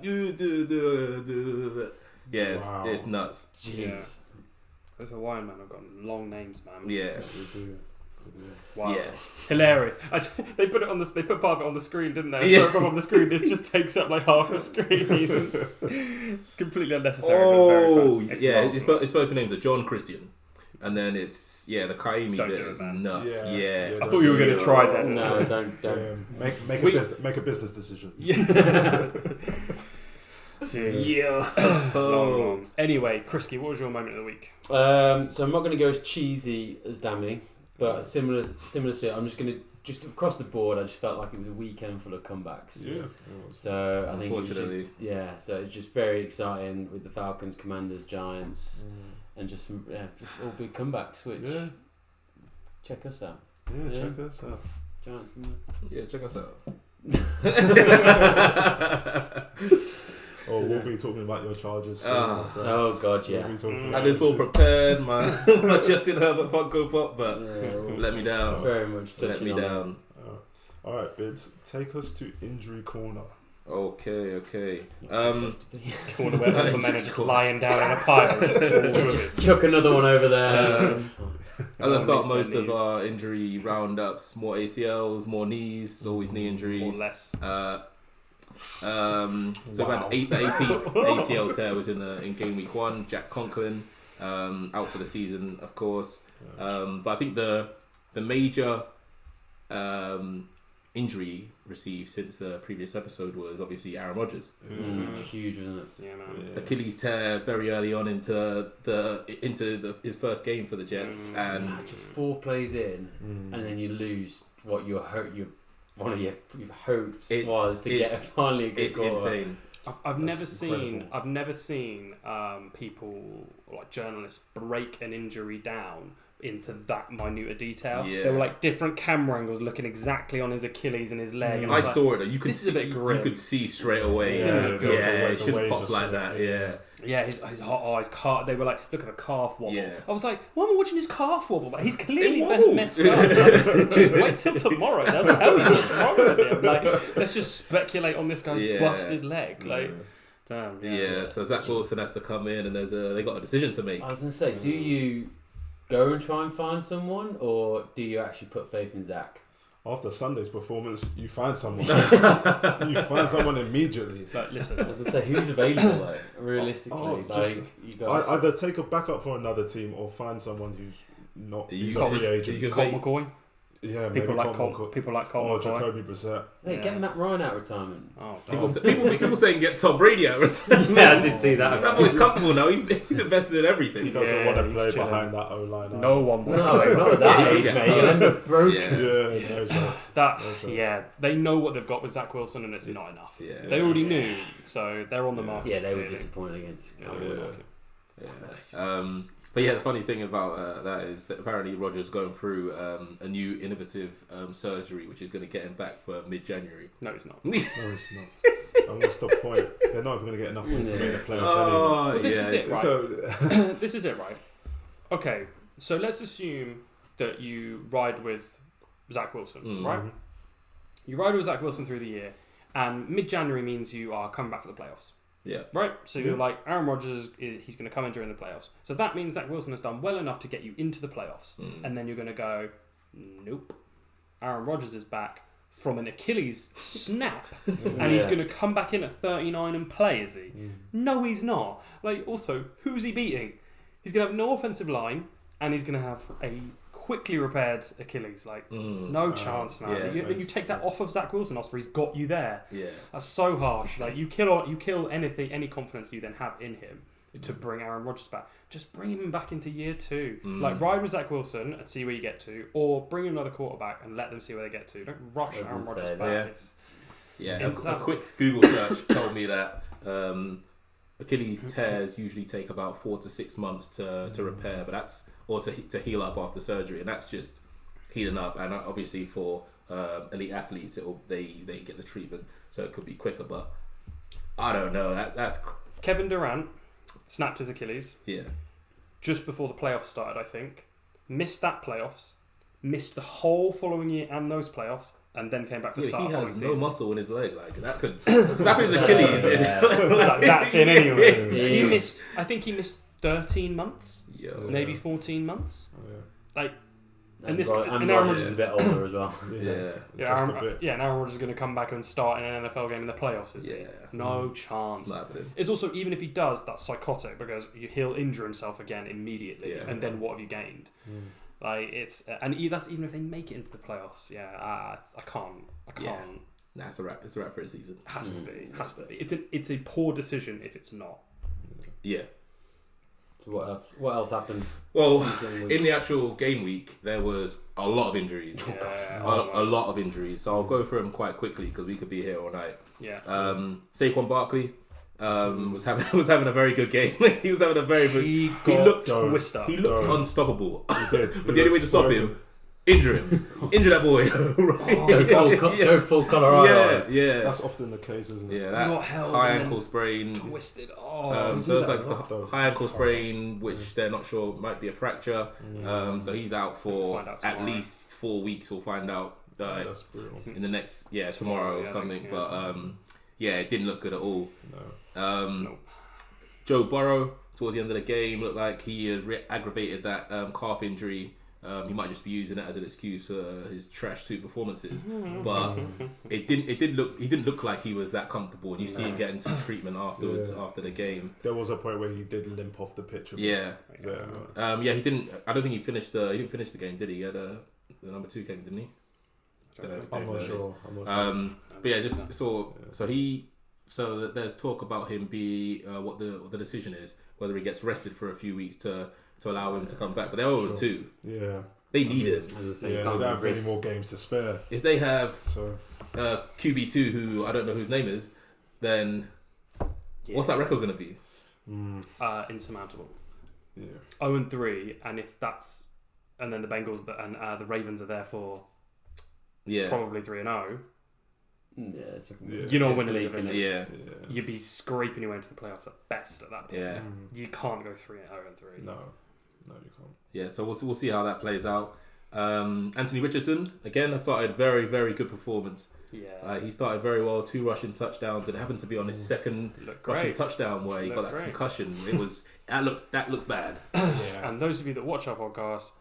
yeah, Wow. it's nuts. Jeez. Yeah. Those Hawaiian men have got long names, man. Yeah, They do. Wow. yeah. Hilarious. They put it on They put part of it on the screen, didn't they? Yeah. So on the screen, it just takes up like half the screen. It's completely unnecessary. Oh, but very fun. yeah. It's long. His first names are John Christian, and then it's the Kaimi Don't bit do it, is man. nuts. Yeah. Yeah. I thought you were going to try that. No, don't. Yeah, make a business decision. Yeah. Oh. Anyway, Kriski, what was your moment of the week? So I'm not going to go as cheesy as Dami, but similar to I'm just across the board. I just felt like it was a weekend full of comebacks. Yeah. So I think it was Unfortunately. so it's just very exciting with the Falcons, Commanders, Giants, and just all big comebacks. Which Yeah. check us out, Yeah, Yeah. check us out. Giants. And Yeah, check us out. Oh, we'll be talking about your charges soon. Ah. my friend. oh god, We'll yeah. be talking Mm. about And it's it all soon. prepared, man. I just did Herbert Funko Pop, but Yeah, let me down. very much Let touching me on it. down. All right, Bids, take us to injury corner. Okay. Corner where all the men are just lying down in a pile. Yeah, just chuck another one over there. As I start Needs most their of knees. our injury roundups, more ACLs, more knees, always knee Or injuries. less. So Wow. about the 18th ACL tear was in game week 1. Jack Conklin out for the season, of course. But I think the major injury received since the previous episode was obviously Aaron Rodgers. Huge, isn't it? Yeah, man. Yeah. Achilles tear very early on into his first game for the Jets, and Just 4 plays in, and then you lose what one of your hopes was to get finally a good it's goal. insane. I've never incredible. seen people like journalists break an injury down into that minute a detail. Yeah. There were like different camera angles looking exactly on his Achilles and his leg. And I was like, saw it. You could this is a bit you grim. could see straight away. Yeah, It the shouldn't way pop just like so- that. Yeah. yeah, his calf. They were like, look at the calf wobble. Yeah. I was like, why am I watching his calf wobble? Like, he's clearly It been wobbled. messed up. Like, just wait till tomorrow. They'll tell you what's wrong with him. Like, let's just speculate on this guy's Yeah. busted leg. Like, damn. Yeah. So Zach Wilson has to come in, and they got a decision to make. I was going to say, do you go and try and find someone, or do you actually put faith in Zach? After Sunday's performance, you find someone. You find someone immediately. Like, listen. I was going to say, who's available, like, realistically? just- you guys. Either take a backup for another team or find someone who's not You who's got a free this- agent. you Colt got- McCoy. Yeah, People maybe like Colt Colt. McCoy. People like Colt Or McCoy. Jacoby Brissett. Hey, Yeah. get Matt Ryan out of retirement. Oh, People, damn. people saying get Tom Brady out. Yeah, I did see that. That boy's comfortable now. He's invested in everything. He doesn't Yeah, want to he's play chilling. behind that O-line. No one wants No, to play not at that Yeah, age, yeah. mate. You'll end up broken. Yeah. Yeah, no chance. that. No chance. Yeah, they know what they've got with Zach Wilson, and it's not enough. Yeah. They already knew, so they're on the market. Yeah, they were clearly. disappointed against Yeah, Cowboys. Yeah. But yeah, the funny thing about that is that apparently Roger's going through a new innovative surgery, which is going to get him back for mid-January. No, it's not. No, it's not. And what's the point? They're not even going to get enough points to make the playoffs anyway. Oh, Well, this yeah. is it, right? So, This is it, right? Okay, so let's assume that you ride with Zach Wilson, right? You ride with Zach Wilson through the year, and mid-January means you are coming back for the playoffs. Yeah. Right? So you're Yeah. like, Aaron Rodgers, he's going to come in during the playoffs. So that means Zach Wilson has done well enough to get you into the playoffs. And then you're going to go, nope. Aaron Rodgers is back from an Achilles snap. And he's Yeah. going to come back in at 39 and play, is he? No, he's not. Like, also, who's he beating? He's going to have no offensive line, and he's going to have a quickly repaired Achilles. Like, no chance, man. yeah, you take that off of Zach Wilson after he's got you there. Yeah. That's so harsh. Like, you kill anything, any confidence you then have in him. to bring Aaron Rodgers back. Just bring him back into year 2. Mm. Like, ride with Zach Wilson and see where you get to, or bring another quarterback and let them see where they get to. Don't rush I was Aaron gonna Rodgers say, back. yeah. It's, A quick Google search told me that Achilles tears usually take about 4 to 6 months to repair, but that's to heal up after surgery, and that's just healing up. And obviously for elite athletes, they get the treatment, so it could be quicker. But I don't know. That's Kevin Durant snapped his Achilles yeah. just before the playoffs started, I think. Missed that playoffs, missed the whole following year and those playoffs, and then came back for the start He of the following has no season. muscle in his leg. Like that could snap his Achilles. Yeah. It's like that thin anyway. Yeah. I think he missed 13 months, Yo. maybe 14 months. Yeah. Like, And this- Aaron and Aaron Rodgers is a bit older as well. Yeah. Just a bit. and Aaron Rodgers is going to come back and start in an NFL game in the playoffs, is he? Yeah. No chance. Snapping him. It's also, even if he does, that's psychotic because he'll injure himself again immediately, Yeah. and then what have you gained? Like, it's that's even if they make it into the playoffs. Yeah, I can't. Yeah. Nah, it's a wrap. It's a wrap for a season. Has to be. It's a poor decision if it's not. Yeah. So what else happened? Well, Game week? in the actual game week, there was a lot of injuries. Yeah. A lot of injuries. So I'll go through them quite quickly because we could be here all night. Yeah. Saquon Barkley was having a very good game. He was having a very good. He looked twist up. He looked Don't. unstoppable. He did. But the only way to stop him, injure him, injure that boy. Go full Colorado. Yeah. That's often the case, isn't it? Yeah, He that got held high and then ankle sprain. Twisted. So it's like that a lot, though. high ankle sprain, which they're not sure might be a fracture. So he's out for Find out at tomorrow. least 4 weeks. We'll find out That's brutal. in the next tomorrow Tomorrow, or yeah, something. I think, But it didn't look good at all. No. Nope. Joe Burrow towards the end of the game looked like he had aggravated that calf injury. He might just be using it as an excuse for his trash suit performances, but it didn't look like he was that comfortable. And you see him getting some treatment afterwards after the game. There was a point where he did limp off the pitch. Yeah. Yeah. He didn't. I don't think he finished the game, did he? He had the number 2 game, didn't he? I'm not sure. But yeah, just so there's talk about him what the decision is, whether he gets rested for a few weeks to allow him to come back. But they're over 2. Yeah. They need him. As I say, Yeah, can't they don't have risk- many more games to spare. If they have So QB2, who I don't know whose name is, then what's that record going to be? Insurmountable. yeah. 0-3, and then the Bengals and the Ravens are therefore Yeah. probably 3-0. Yeah, so Yeah. You're not winning the League, division. Yeah. Yeah. You'd be scraping your way into the playoffs at best at that point. Yeah. You can't go 3-0-3. No, you can't. Yeah. So we'll see how that plays out. Anthony Richardson again. Started very, very good performance. Yeah. He started very well. 2 rushing touchdowns. It happened to be on his second Looked rushing great. touchdown where he got that Looked great. concussion. It was that looked bad. Yeah. And those of you that watch our podcast,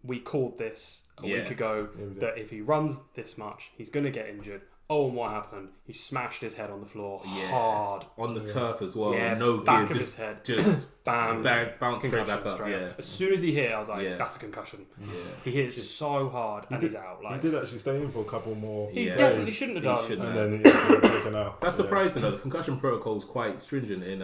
we called this a week ago Yeah, we did. that if he runs this much, he's going to get injured. Oh, and what happened? He smashed his head on the floor hard. On the turf as well. Yeah, No back gear, of his head. just Bam. bounce straight Concussion back up. Yeah. As soon as he hit, I was like, Yeah. that's a concussion. Yeah. He hit so hard and did- he's out. He Like, did actually stay in for a couple more. he Yeah. definitely days, shouldn't have He done. shouldn't And have. then he got taken out. That's Yeah. surprising though. The concussion protocol is quite stringent in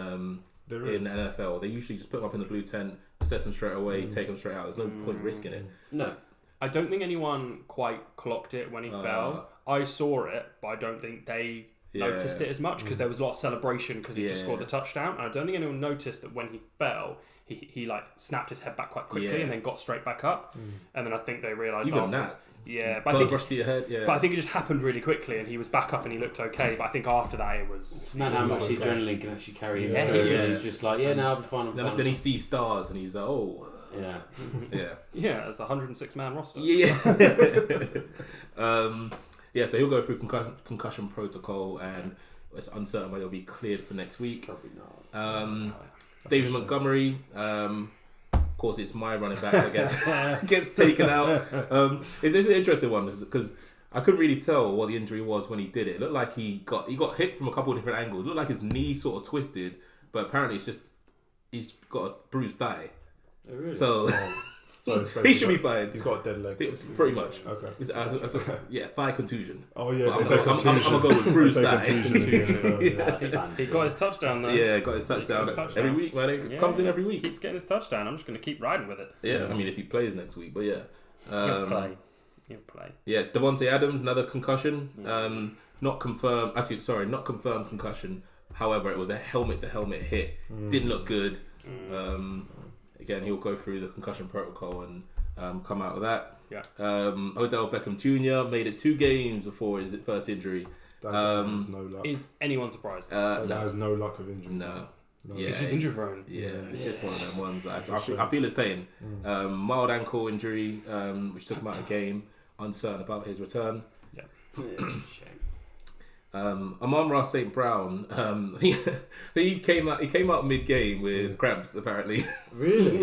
There in is. the NFL. They usually just put them up in the blue tent, assess them straight away, take them straight out. There's no point risking it. No. I don't think anyone quite clocked it when he fell. I saw it, but I don't think they noticed it as much because there was a lot of celebration because he just Yeah. scored the touchdown. And I don't think anyone noticed that when he fell, he like snapped his head back quite quickly Yeah. and then got straight back up. And then I think they realised Even afterwards. that. Yeah, but I Blood think rush to your head. Yeah. but I think it just happened really quickly and he was back up and he looked okay. But I think after that it was. It's mad how much okay. adrenaline can actually carry him. Yeah, through. it is. He's just like, now I'll be fine. I'm then, fine. then he sees stars and he's like, oh, Yeah. yeah. Yeah, it's a 106-man roster. Yeah. So he'll go through concussion protocol and it's uncertain whether he'll be cleared for next week. Probably not. David Montgomery, of course, it's my running back that gets taken out. It's an interesting one because I couldn't really tell what the injury was when he did it. It looked like he got hit from a couple of different angles. It looked like his knee sort of twisted, but apparently he's got a bruised thigh. Oh, really? So So it's He should be fine. He's got a dead leg. Pretty much. Okay. Yeah, thigh contusion. Oh yeah, But they say contusion. I'm gonna go with bruised thigh. That's fancy. He got his touchdown though. Yeah, got his touchdown every week, man. It comes in every week. Keeps getting his touchdown. I'm just going to keep riding with it. Yeah, I mean, if he plays next week, but yeah. He'll play. Yeah, Devontae Adams, another concussion. Not confirmed. Actually, sorry, not confirmed concussion. However, it was a helmet-to-helmet hit. Didn't look good. Again, he'll go through the concussion protocol and come out of that. Yeah. Odell Beckham Jr. made it 2 games before his first injury. That has no luck. Is anyone surprised? That has no luck of injuries. No. No. Yeah, He's just injury prone. Yeah, it's just one of them ones. Like, I feel his pain. Mild ankle injury, which took him out of the game. Uncertain about his return. Yeah, it's a shame. Amon-Ra St. Brown, he came out mid-game with cramps apparently. Really?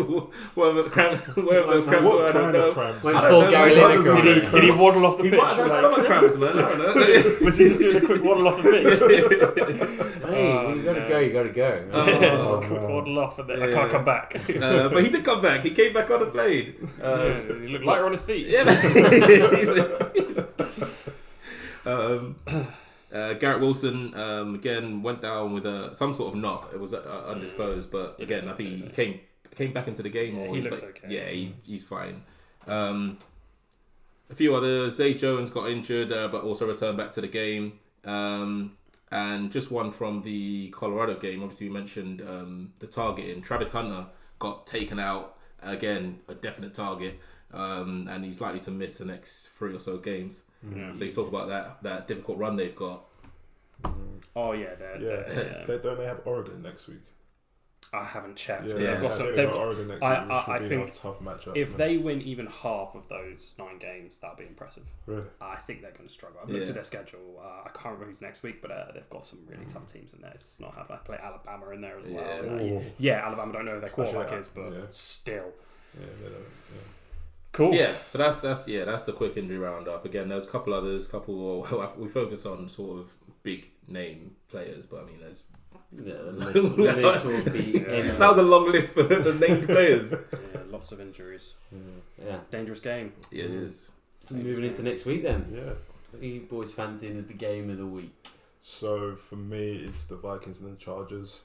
Whatever those cramps were, I don't know. Cramps? Like full Gary Lineker. Did he waddle off the He pitch? might have had stomach cramps, man. I don't know. Was he just doing a quick waddle off the pitch? Hey, when you gotta go, you gotta go. Just quick waddle off and then I can't come back. But he did come back. He came back on and played. He looked lighter on his feet. Yeah. Garrett Wilson again went down with some sort of knock. It was undisclosed, but again, I think he came back into the game. Yeah, he looks okay. Yeah, he's fine. A few others. Zay Jones got injured, but also returned back to the game. And just one from the Colorado game. Obviously, we mentioned the targeting. Travis Hunter got taken out again, a definite target, and he's likely to miss the next 3 or so games. So you talk about that difficult run they've got. Oh yeah, Don't they have Oregon next week? I haven't checked. Yeah, They've got Oregon next week, which should be a tough matchup. If they win even half of those 9 games, that'll be impressive. Really? I think they're going to struggle. I've looked at their schedule. I can't remember who's next week, but they've got some really tough teams in there. It's not having to play Alabama in there as well. Alabama don't know who their quarterback is, but still. Yeah, they don't. Yeah. Cool. Yeah, so that's the quick injury roundup. Again, there's a couple others. We focus on sort of big name players, but I mean, there's. Yeah, the list will be That was a long list for the named players. Yeah, lots of injuries. Yeah. Dangerous game. Yeah, it is. Moving into next week then. Yeah. What are you boys fancying as the game of the week? So for me, it's the Vikings and the Chargers.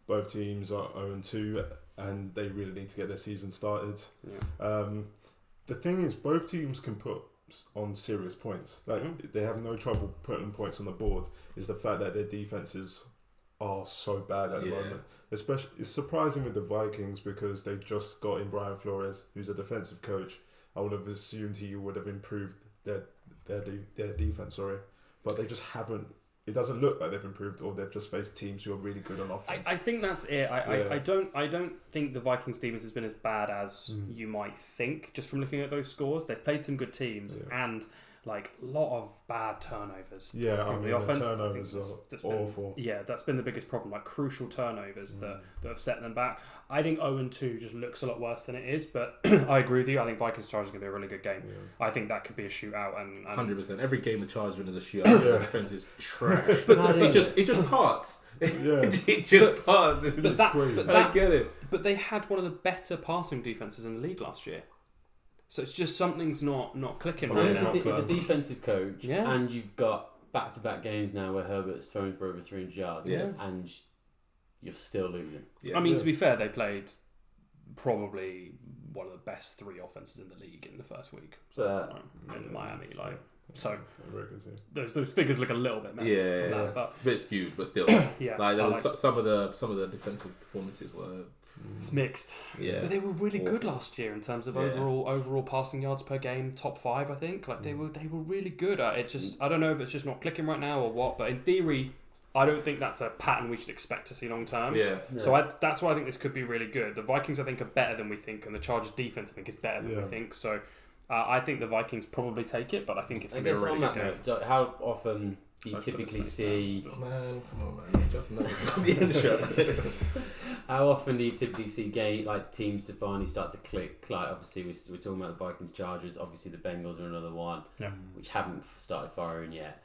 Both teams are 0-2, and they really need to get their season started. Yeah. The thing is, both teams can put on serious points. They have no trouble putting points on the board. It's the fact that their defenses are so bad at the moment. Especially, it's surprising with the Vikings because they just got in Brian Flores, who's a defensive coach. I would have assumed he would have improved their defense. But they just haven't. It doesn't look like they've improved, or they've just faced teams who are really good on offense. I think that's it. I don't think the Vikings defense has been as bad as you might think just from looking at those scores. They've played some good teams and like a lot of bad turnovers. Yeah, I mean the offense, turnovers are awful. That's been the biggest problem. Like crucial turnovers that have set them back. I think 0-2 just looks a lot worse than it is. But I agree with you. I think Vikings Chargers is going to be a really good game. Yeah. I think that could be a shootout. And 100%. Every game the Chargers win is a shootout. The defense is trash. But it just parts. It just parts. It's crazy. I get it. But they had one of the better passing defenses in the league last year. So it's just something's not clicking right now. It's a defensive coach, and you've got back-to-back games now where Herbert's thrown for over 300 yards, and you're still losing. Yeah. I mean, to be fair, they played probably one of the best 3 offenses in the league in the first week. In Miami, so those figures look a little bit messy from that, but a bit skewed, but still, some of the defensive performances were. It's mixed. Yeah. But they were really good last year in terms of overall passing yards per game, top 5, I think. Like they were really good at it. Just I don't know if it's just not clicking right now or what, but in theory, I don't think that's a pattern we should expect to see long term. Yeah. So that's why I think this could be really good. The Vikings I think are better than we think, and the Chargers defense I think is better than we think. So I think the Vikings probably take it, but I think it's going to be a really good game. Note, how often do you typically see? Man, come on, man! Just know it's not the end show. How often do you typically see teams to finally start to click? Like obviously we're talking about the Vikings, Chargers. Obviously the Bengals are another one, which haven't started firing yet.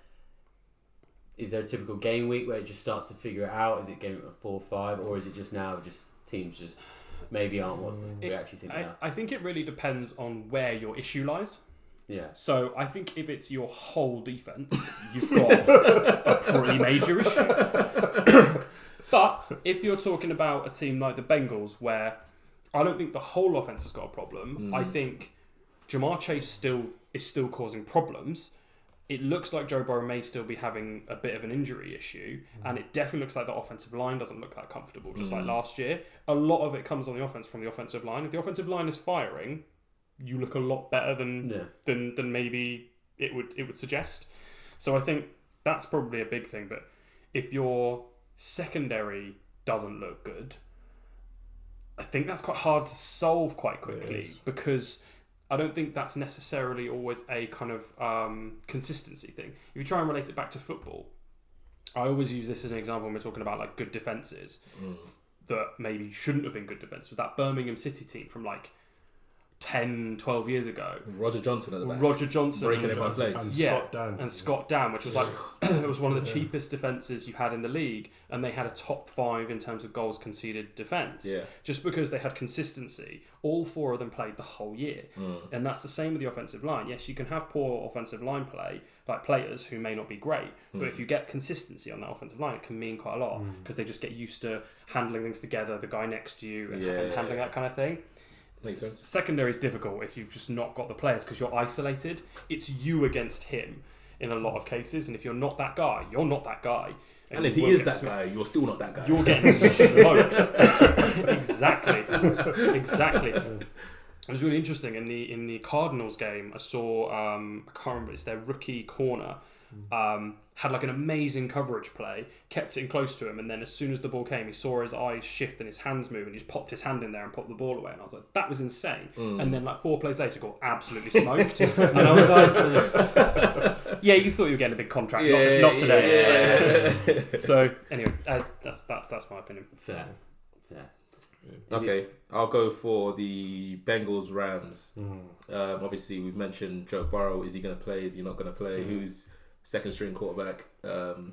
Is there a typical game week where it just starts to figure it out? Is it game 4 or 5, or is it just now teams just? maybe aren't what we actually think they are. I think it really depends on where your issue lies. Yeah. So I think if it's your whole defense, you've got a pretty major issue. But if you're talking about a team like the Bengals, where I don't think the whole offense has got a problem, I think Jamar Chase is still causing problems. It looks like Joe Burrow may still be having a bit of an injury issue, and it definitely looks like the offensive line doesn't look that comfortable, just like last year. A lot of it comes on the offense from the offensive line. If the offensive line is firing, you look a lot better than maybe it would suggest. So I think that's probably a big thing. But if your secondary doesn't look good, I think that's quite hard to solve quite quickly, because I don't think that's necessarily always a kind of consistency thing. If you try and relate it back to football, I always use this as an example when we're talking about like good defences that maybe shouldn't have been good defences. That Birmingham City team from like 10, 12 years ago. Roger Johnson at the back. Roger Johnson. Breaking everyone's legs. And Scott Dan, which was like, it was one of the cheapest defences you had in the league, and they had a top 5 in terms of goals conceded defence. Yeah. Just because they had consistency. All 4 of them played the whole year. And that's the same with the offensive line. Yes, you can have poor offensive line play, like players who may not be great, but if you get consistency on that offensive line, it can mean quite a lot, because they just get used to handling things together, the guy next to you, and handling that kind of thing. Makes sense. Secondary is difficult if you've just not got the players, because you're isolated. It's you against him in a lot of cases, and if you're not that guy, you're not that guy. And if he is that guy, you're still not that guy. You're getting smoked. Exactly. It was really interesting in the Cardinals game. I saw I can't remember, it's their rookie corner. Had like an amazing coverage play, kept it in close to him, and then as soon as the ball came, he saw his eyes shift and his hands move, and he just popped his hand in there and popped the ball away. And I was like, that was insane. And then like 4 plays later, got absolutely smoked. And I was like, yeah, you thought you were getting a big contract, not today. Yeah. So anyway, that's my opinion. Fair. Okay, I'll go for the Bengals Rams. Obviously, we've mentioned Joe Burrow. Is he going to play? Is he not going to play? Who's second string quarterback?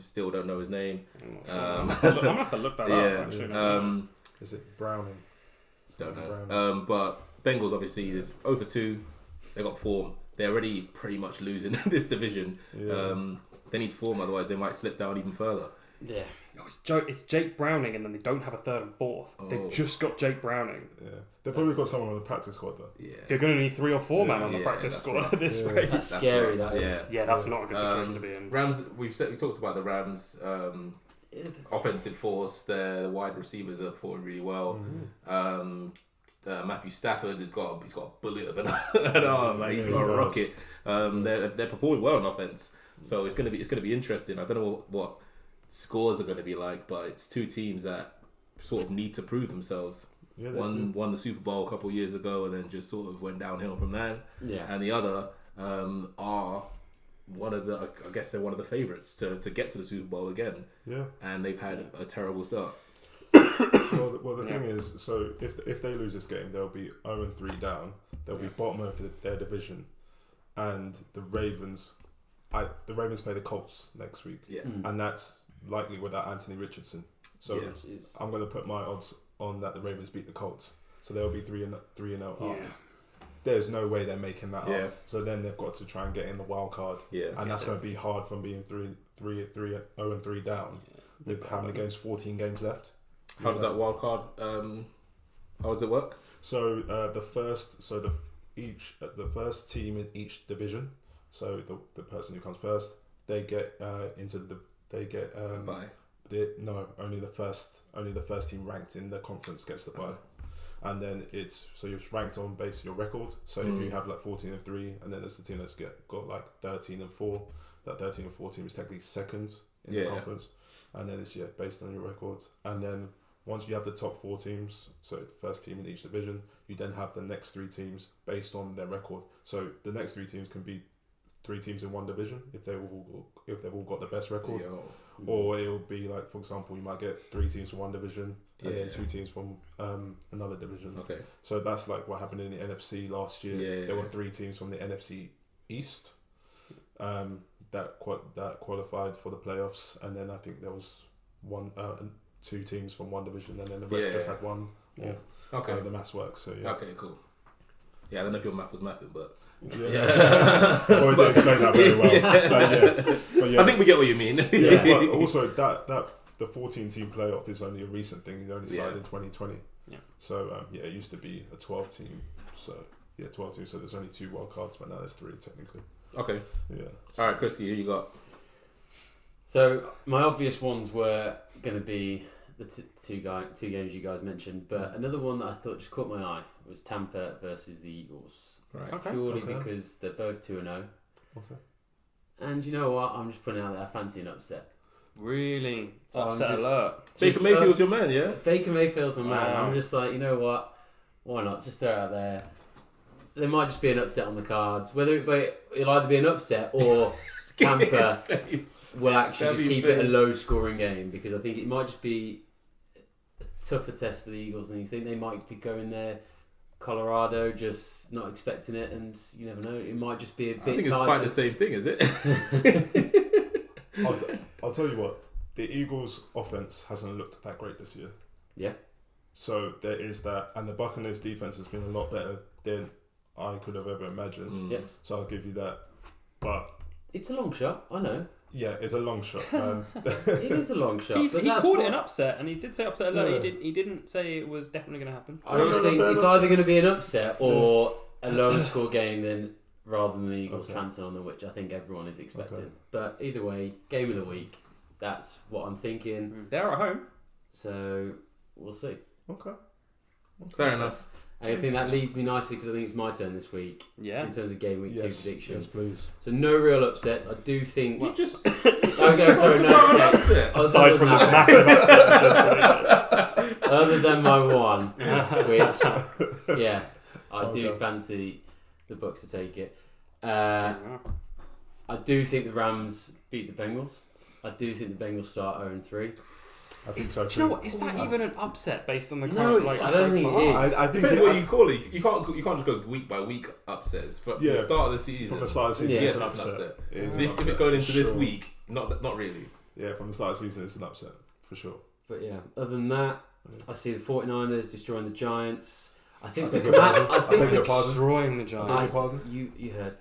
Still don't know his name. I'm gonna have to look that up. Actually, is it Browning? Don't know. But Bengals obviously is over 2. They got form. They're already pretty much losing this division. They need form, otherwise they might slip down even further. Yeah. No, it's Jake Browning, and then they don't have a 3rd and 4th. They've just got Jake Browning. Yeah, they've probably got someone on the practice squad though. Yeah, they're going to need 3 or 4 men on the practice squad at this rate. That's scary. Right. That is. Yeah, that's not a good situation to be in. Rams. We talked about the Rams. Offensive force. Their wide receivers are performing really well. Matthew Stafford he's got a bullet of an arm. Like, he's got a rocket. They're performing well on offense. So it's gonna be interesting. I don't know what scores are going to be like, but it's 2 teams that sort of need to prove themselves. One won the Super Bowl a couple of years ago, and then just sort of went downhill from there. And the other are one of the, I guess they're one of the favourites to get to the Super Bowl again. Yeah, and they've had a terrible start. Well, the thing is, so if they lose this game, they'll be 0-3 down. They'll be bottom of their division, and the Ravens play the Colts next week. And that's likely without Anthony Richardson. So I'm going to put my odds on that the Ravens beat the Colts. So they'll be 3-0 up. There's no way they're making that up. So then they've got to try and get in the wild card. And that's going to be hard from being 0-3 down with how many games? 14 games left. How does that wild card? How does it work? So the first team in each division. So the person who comes first, they get bye. Only the first team ranked in the conference gets the bye. And then you're ranked on base of your record. So if you have like 14-3, and then there's the team that's got like 13-4, that 13 and 4 team is technically second in the conference. And then it's based on your record. And then once you have the top 4 teams, so the first team in each division, you then have the next 3 teams based on their record. So the next 3 teams can be 3 teams in one division if they've all got the best record, or it'll be like, for example, you might get 3 teams from one division and then 2 teams from another division. Okay. So that's like what happened in the NFC last year. There were 3 teams from the NFC East that qualified for the playoffs, and then I think there was 2 teams from one division, and then the rest just had one Yeah. Okay. The maths works. So yeah. Okay, cool. Yeah, I don't know if your math was mathing, but Yeah. Well, you didn't explain that very well. But yeah. I think we get what you mean. Yeah, but also that the 14-team playoff is only a recent thing. It only started in 2020. Yeah. So it used to be a 12-team. So 12 teams. So there's only 2 wild cards, but now there's 3 technically. Okay. Yeah. All right, Kriski, who you got? So my obvious ones were going to be the two games you guys mentioned, but another one that I thought just caught my eye was Tampa versus the Eagles. Right. Okay. Purely because they're both 2-0. Okay. And you know what? I'm just putting out there, I fancy an upset. Really? Upset just- alert. Baker Just Mayfield's your man, yeah? Baker Mayfield's my man. Wow. I'm just like, you know what? Why not? Just throw it out there. There might just be an upset on the cards. Whether it'll either be an upset or Tampa will actually just keep it a low-scoring game, because I think it might just be a tougher test for the Eagles, and you think they might be going there, Colorado, just not expecting it, and you never know. It might just be a bit. I think it's quite the same thing, is it? I'll tell you what. The Eagles' offense hasn't looked that great this year. Yeah. So there is that, and the Buccaneers' defense has been a lot better than I could have ever imagined. Yeah. So I'll give you that. But It's a long shot, I know. yeah, it's a long shot. It is a long shot. He but that's called it what- an upset, and he did say upset alert. Yeah. He didn't say it was definitely going to happen. I just think it's either going to be an upset or a low-score game then, rather than the Eagles chancing on them, which I think everyone is expecting. Okay. But either way, game of the week. That's what I'm thinking. They're at home. So we'll see. Okay. Fair enough. And I think that leads me nicely, because I think it's my turn this week Yeah. in terms of game week 2 Yes, predictions. please. So no real upsets. I do think. You just Okay, sorry, no. Okay. upset. Aside from the massive upset. Other than my one, which I do fancy the Bucks to take it. I do think the Rams beat the Bengals. I do think the Bengals start 0-3. I think so Do too. you know what? Is that even an upset based on the No, current? Like, I so don't think far? it is. I think Depends what you call it. You can't just go week by week upsets. From the start of the season. From the start of the season, yes, it's an it's an upset. upset. It is an This, if upset, it going into for this sure. week, not really. Yeah, from the start of the season, it's an upset for sure. But yeah, other than that, I see the 49ers destroying the Giants. I think beg the your command. pardon. I think beg your pardon. Destroying the Giants. you heard.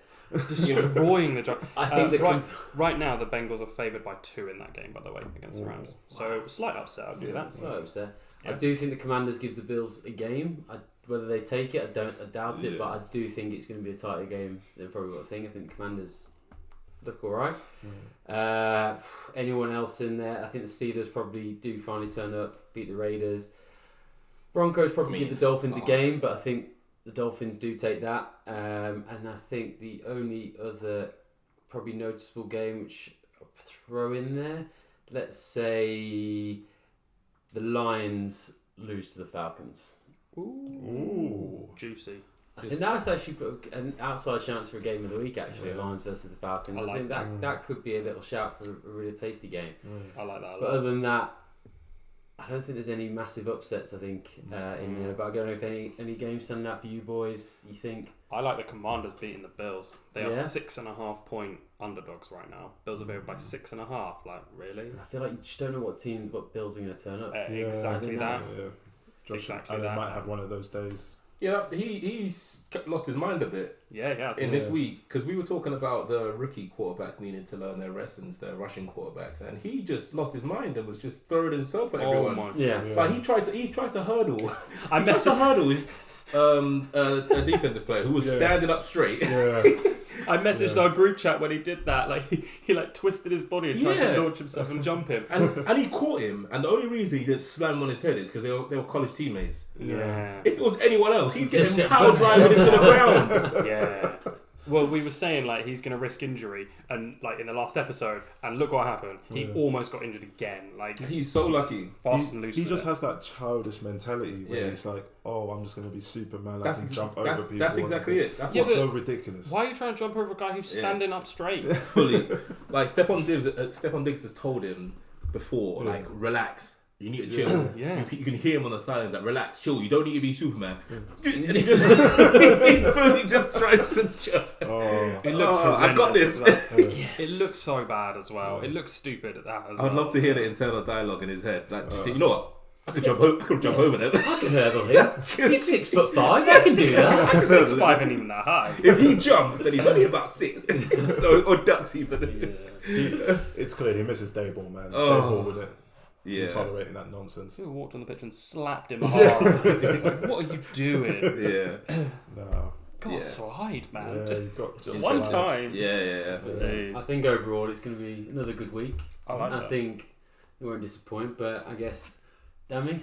Destroying the Giants. I think the Right now, the Bengals are favoured by 2 in that game, by the way, against the Rams. So slight upset. I'll do that. So upset. Yeah. I do think the Commanders gives the Bills a game. Whether they take it, I doubt it, Yeah. but I do think it's going to be a tighter game than probably what I think. I think the Commanders look alright. Anyone else in there? I think the Steelers probably do finally turn up, beat the Raiders. Broncos probably give the Dolphins a game, but I think the Dolphins do take that. And I think the only other probably noticeable game which I'll throw in there, let's say the Lions lose to the Falcons. Ooh. Juicy. I think that's actually an outside chance for a game of the week, actually, Yeah. Lions versus the Falcons. I I like think that could be a little shout for a really tasty game. I like that a But lot. other than that, I don't think there's any massive upsets, I think, in there. But I don't know if any games standing out for you boys, you think? I like the Commanders beating the Bills. They are Yeah? 6.5 point underdogs right now. Bills are favored by 6.5. Like, really? And I feel like you just don't know what Bills are going to turn up. Exactly I think that. that's- Yeah. Josh Exactly and that. they might have one of those days. Yeah, he's lost his mind a bit Yeah. in this week, because we were talking about the rookie quarterbacks needing to learn their lessons, their rushing quarterbacks, and he just lost his mind and was just throwing himself at Oh everyone. my. Yeah. Like he tried to hurdle. I He tried to messaged, hurdle his a defensive player who was Yeah. standing up straight. Yeah. I messaged our group chat when he did that. Like, he like twisted his body and tried Yeah. to launch himself and jump him. And he caught him, and the only reason he didn't slam him on his head is because they were college teammates. Yeah. If it was anyone else, he's getting Just- power driving into the ground. Yeah. Well, we were saying like he's going to risk injury, and like in the last episode, and look what happened. He Yeah. almost got injured again. Like He's so lucky. fast and loose. He with just it. has that childish mentality where Yeah. he's like, "Oh, I'm just gonna be Superman. I That's can jump over people." that's exactly it. That's Yeah, what's It's but so ridiculous. Why are you trying to jump over a guy who's Yeah. standing up straight? fully like Stephon Diggs has told him before, like, relax. You need to chill. Yeah. You can hear him on the sidelines, like, relax, chill. You don't need to be Superman. And he just he fully just tries to chill. Oh, It looked I got horrendous this. as well. It looks so bad as well. It looks stupid at that as well. I'd love to hear the internal dialogue in his head. Like, just say, you know what? I could jump over them. I can hurdle him. He's 6'5". I can do that. 6'5" ain't even that high. If he jumps, then he's only about 6. or ducks even. It's clear he misses day ball, man. Oh. Day ball with it. Yeah. Tolerating that nonsense. He walked on the pitch and slapped him hard. Like, what are you doing? Yeah. No. Go on, slide, man. Yeah, Just you got just one slide. time. Yeah. Jeez. I think overall it's going to be another good week. I like that. I think it won't disappoint, but I guess, Dami,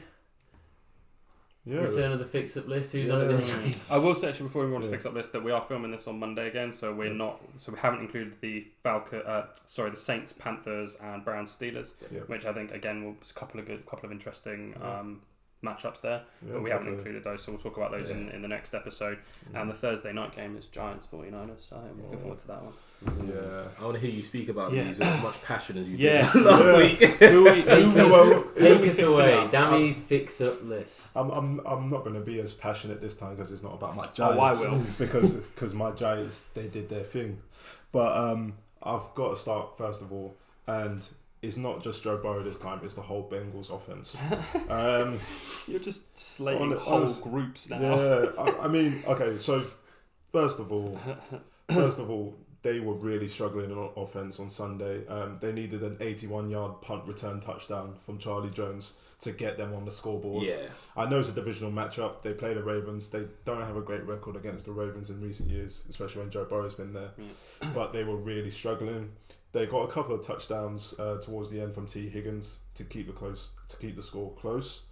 Yeah. return of the fix-up list. Who's on it this Yeah. week? I will say actually before we move on to Yeah. fix up list that we are filming this on Monday again, so we haven't included the the Saints, Panthers, and Browns, Steelers, Yeah. which I think again was a couple of interesting Yeah. matchups there, Yeah, but we haven't definitely. included those, so we'll talk about those in the next episode. And the Thursday night game is Giants 49ers, so I'm looking forward to that one. Yeah. I want to hear you speak about Yeah. these with as much passion as you Yeah. did last week. Take us fixing away, up? Dami's fix-up list. I'm not going to be as passionate this time because it's not about my Oh, I Giants. will. because my Giants, they did their thing. But I've got to start first of all, and it's not just Joe Burrow this time; it's the whole Bengals offense. You're just slating whole honest- groups now. Yeah, I mean, okay. So first of all, they were really struggling on offense on Sunday. They needed an 81-yard punt return touchdown from Charlie Jones to get them on the scoreboard. Yeah. I know it's a divisional matchup. They play the Ravens. They don't have a great record against the Ravens in recent years, especially when Joe Burrow's been there. But they were really struggling. They got a couple of touchdowns towards the end from T. Higgins to keep the score close.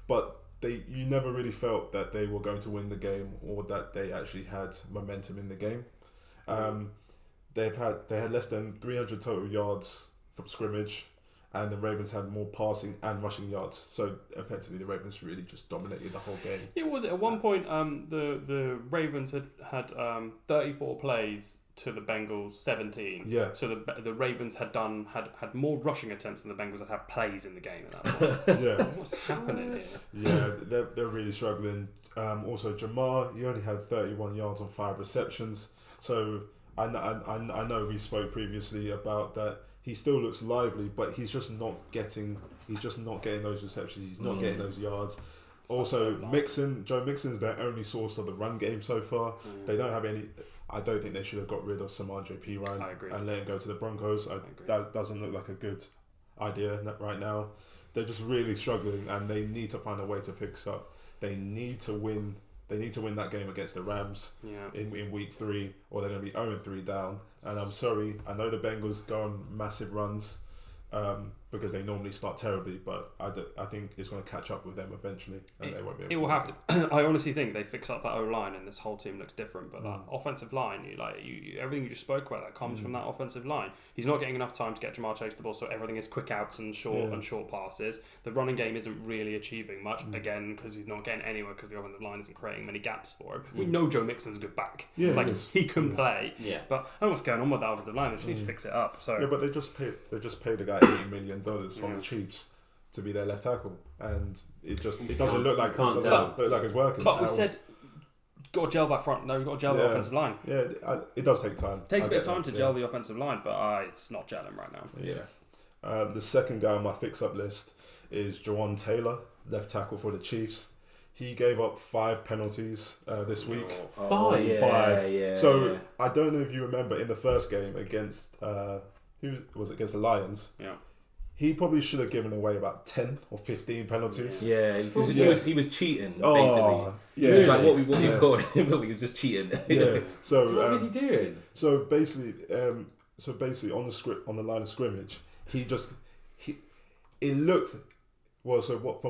But you never really felt that they were going to win the game or that they actually had momentum in the game. They had less than 300 total yards from scrimmage, and the Ravens had more passing and rushing yards. So effectively, the Ravens really just dominated the whole game. Yeah, was it at one point? The Ravens had 34 plays to the Bengals 17. Yeah. So the Ravens had more rushing attempts than the Bengals had plays in the game at that point. Yeah. What's happening here? Yeah, they're really struggling. Also, Jamar, he only had 31 yards on 5 receptions. So I know we spoke previously about that. He still looks lively, but he's just not getting those receptions. He's not getting those yards. Also, Joe Mixon's their only source of the run game so far. They don't have any. I don't think they should have got rid of Samaje Perine and let him go to the Broncos. That doesn't look like a good idea right now. They're just really struggling, and they need to find a way to fix up. They need to win. They need to win that game against the Rams in week 3, or they're going to be 0-3 down. And I'm sorry, I know the Bengals go on massive runs because they normally start terribly, but I think it's going to catch up with them eventually, and they won't be able to. It will have to. I honestly think they fix up that O-line and this whole team looks different. But that offensive line, everything you just spoke about, that comes from that offensive line. He's not getting enough time to get Jamar Chase the ball, so everything is quick outs and short passes. The running game isn't really achieving much again because he's not getting anywhere because the offensive line isn't creating many gaps for him. We know Joe Mixon's a good back. Yeah, he can play. Yeah. But I don't know what's going on with that offensive line. They just need to fix it up. So Yeah, but they just paid the guy $80 million from the Chiefs to be their left tackle, and it doesn't look like it's working. But we said, got to gel back front. No, we've got to gel the offensive line. Yeah, it does take time. Takes a bit of time to gel the offensive line, but it's not gelling right now. Yeah. The second guy on my fix-up list is Jawan Taylor, left tackle for the Chiefs. He gave up 5 penalties this week. 5? Yeah. So I don't know if you remember in the first game against against the Lions. Yeah. He probably should have given away about 10 or 15 penalties. Yeah, he was cheating, basically. Oh, yeah. It was like what we call him, but he was just cheating. Yeah. So what was he doing? So basically, on the script, on the line of scrimmage, from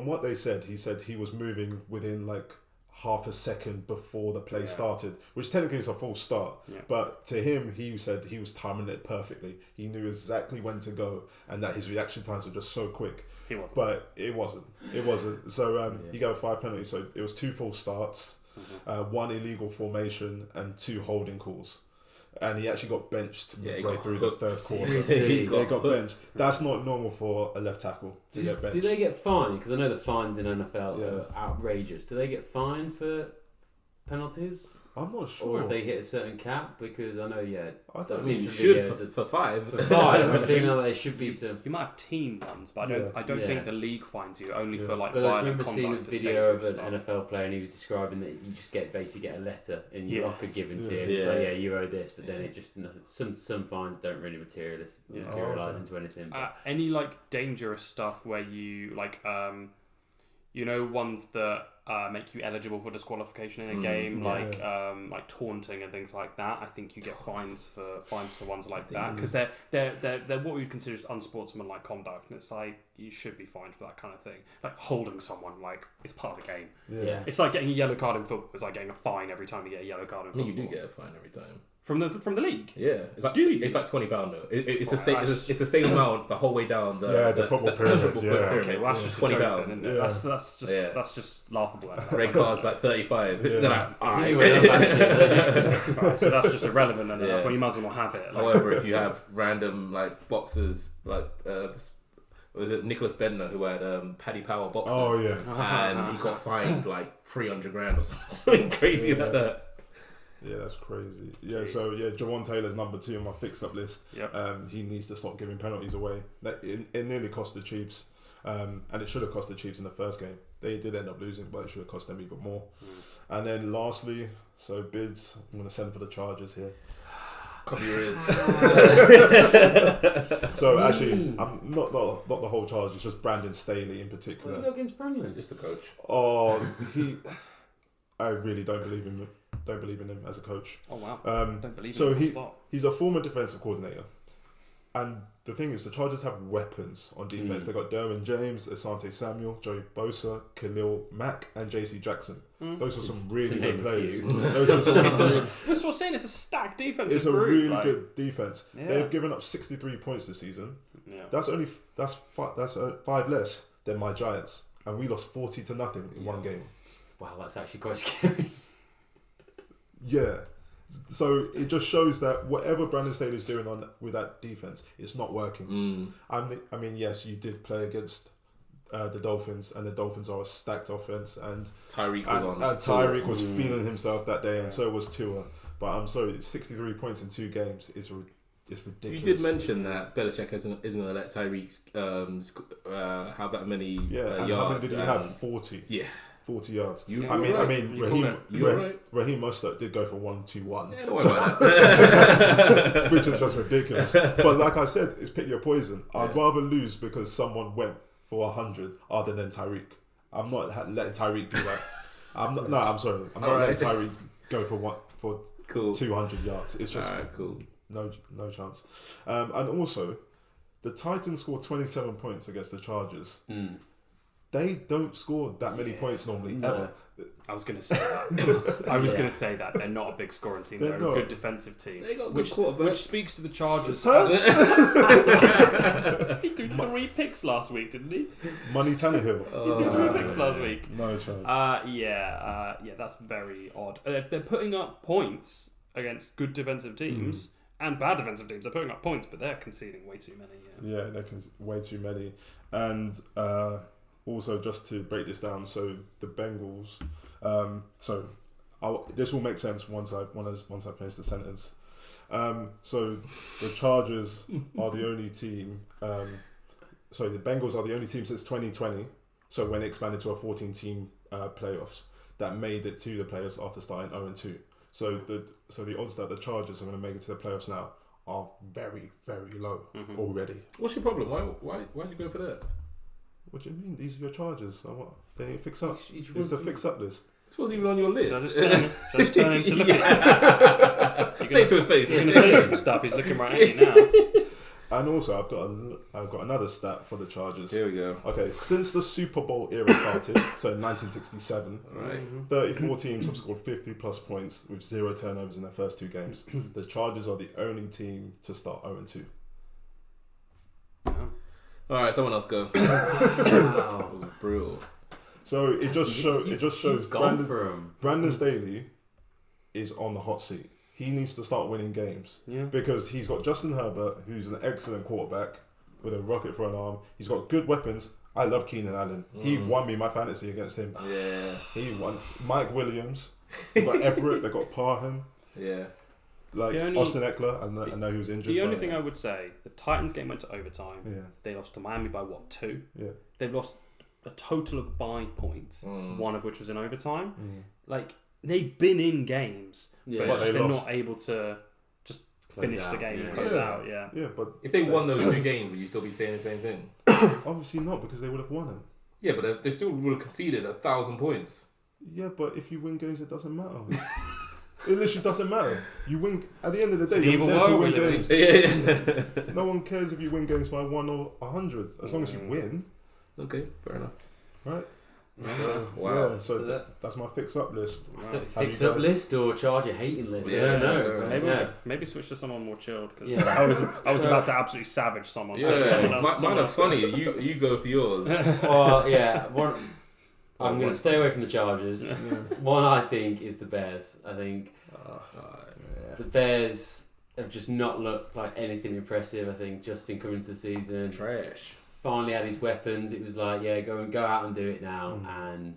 what they said, he said he was moving within like half a second before the play started, which technically is a false start. Yeah. But to him, he said he was timing it perfectly. He knew exactly when to go, and that his reaction times were just so quick. He wasn't. But it wasn't. So he got 5 penalties. So it was 2 false starts, 1 illegal formation, and 2 holding calls. And he actually got benched midway through the third quarter. Seriously? He got benched. That's not normal for a left tackle to get benched. Do they get fined? Because I know the fines in NFL are outrageous. Do they get fined for penalties? I'm not sure. Or if they hit a certain cap, because I know, I I've don't seen You some should videos for 5. for 5. I'm thinking that there should be some. You might have team ones, but Yeah. I don't Yeah. think the league fines you only Yeah. for like But I violent remember conduct. seeing a and video of dangerous an stuff. NFL player, and he was describing that you just basically get a letter in your Yeah. locker given to Yeah. you. And it's Yeah. like, yeah, you owe this, but then it just nothing. Some fines don't really materialise Yeah. materialise Oh, okay. into anything. But Any like dangerous stuff where you like ones that make you eligible for disqualification in a game, yeah. like taunting and things like that. I think you get fines for ones like that because they're what we would consider unsportsmanlike conduct, and it's like you should be fined for that kind of thing. Like holding someone, like it's part of the game. yeah. It's like getting a yellow card in football. It's like getting a fine every time you get a yellow card in I football. think you do get a fine every time. from the league. Yeah, it's like Do you? it's like £20 though. It's the Well, same. that's- It's the same amount the whole way down. The football pyramid, yeah. Okay, well that's just a joke then, isn't it? Yeah. That's just laughable. Then. Red cards like 35. Yeah. They're like, alright. Anyway, that's Right, so that's just irrelevant, and Yeah. well, you might as well not have it. Like, However, if you have random like boxers like was it Nicholas Bendner who had Paddy Power boxers? Oh yeah. And he got fined like 300 grand or something crazy Yeah. like that. Yeah, that's crazy. Yeah, Jeez. so yeah, Jawan Taylor's number 2 on my fix-up list. Yep. He needs to stop giving penalties away. It nearly cost the Chiefs, and it should have cost the Chiefs in the first game. They did end up losing, but it should have cost them even more. And then lastly, so bids, I'm going to send for the Chargers here. Cover your ears. So actually, I'm not the whole Chargers, just Brandon Staley in what particular. do you do against Brandon? Just the coach. Oh, I really don't believe in him. Don't believe in him as a coach. Oh wow! Don't believe so it. he- Stop. He's a former defensive coordinator, and the thing is, the Chargers have weapons on defense. They got Derwin James, Asante Samuel, Joey Bosa, Khalil Mack, and J.C. Jackson. Those are some really To good name a players. few. Those are some That's what I'm saying. It's a stacked defense. It's a really good defense. Yeah. They've given up 63 points this season. Yeah. That's 5 less than my Giants, and we lost 40-0 in one game. Wow, that's actually quite scary. Yeah. So it just shows that whatever Brandon Staley's doing with that defense, it's not working. I mean, yes, you did play against the Dolphins, and the Dolphins are a stacked offense, and Tyreek was on. and Tyreek was feeling himself that day, and so was Tua. But I'm sorry, 63 points in 2 games is ridiculous. You did mention that Belichick isn't going to let Tyreek have that many and yards. how many did he have? 40. Yeah. 40 yards. You Yeah, were you're right. You called it. Raheem Mostert did go for 1-2-1. Yeah, don't worry about that. Which is just ridiculous. But like I said, it's pick your poison. I'd Yeah. rather lose because someone went for 100 other than Tyreek. I'm not letting Tyreek do that. I'm sorry. I'm not Alright. letting Tyreek go for Cool. 200 yards. It's just Alright, cool. no chance. And also, the Titans scored 27 points against the Chargers. They don't score that many points normally, No. ever. I was going to say that. I was going to say that they're not a big scoring team. They're a not. good defensive team. They got a good which quarterback. speaks to the Chargers. Huh? He threw 3 picks last week, didn't he? Money Tannehill. He threw 3 picks last week. No chance. Yeah, that's very odd. They're putting up points against good defensive teams and bad defensive teams. They're putting up points, but they're conceding way too many. Yeah, they can way too many. And also, just to break this down, so the Bengals. This will make sense once I finish the sentence. So the Chargers are the only team. The Bengals are the only team since 2020. So when it expanded to a 14-team playoffs, that made it to the playoffs after starting 0-2. So the odds that the Chargers are going to make it to the playoffs now are very, very low already. What's your problem? Why'd you go for that? What do you mean? These are your Chargers. They need to fix up. It's the fix up list. This wasn't even on your list. So just turn him to look at it. Say it to his face. He's going to say some stuff. He's looking right at you now. And also, I've got another stat for the Chargers. Here we go. Okay, since the Super Bowl era started, so 1967, Right. 34 teams have scored 50 plus points with 0 turnovers in their first 2 games. The Chargers are the only team to start 0-2. All right, someone else go. Wow. That was brutal. So it just shows Brandon Brandon Staley is on the hot seat. He needs to start winning games because he's got Justin Herbert, who's an excellent quarterback with a rocket for an arm. He's got good weapons I love Keenan Allen. He won me my fantasy against him. Yeah. He won. Mike Williams. They got Everett. They got Parham. Yeah. Like Austin Eckler. I know he was injured. The only thing I would say, the Titans game went to overtime. Yeah. They lost to Miami by 2? Yeah. They've lost a total of 5 points, one of which was in overtime. Like, they've been in games, but it's just they're not able to just finish the game and close out. Yeah. Yeah, but if they won those 2 games, would you still be saying the same thing? obviously not, because they would have won it. Yeah, but they still would have conceded 1,000 points. Yeah, but if you win games, it doesn't matter. It literally doesn't matter. You win at the end of the day. You're there to win games. Yeah. No one cares if you win games by 1 or 100, as long as you win. Okay, fair enough. Right. So, wow. Yeah, so that's my fix up list. Wow. Fix up list or Charger hating list? Yeah, I don't know. Maybe switch to someone more chilled, because Yeah. I was about to absolutely savage someone. Yeah, Someone else, mine are funny. You go for yours. Well, yeah. I'm going to stay away from the Chargers. One, I think, is the Bears. I think the Bears have just not looked like anything impressive. I think Justin coming into the season, Trash. finally had his weapons. It was like, go out and do it now. And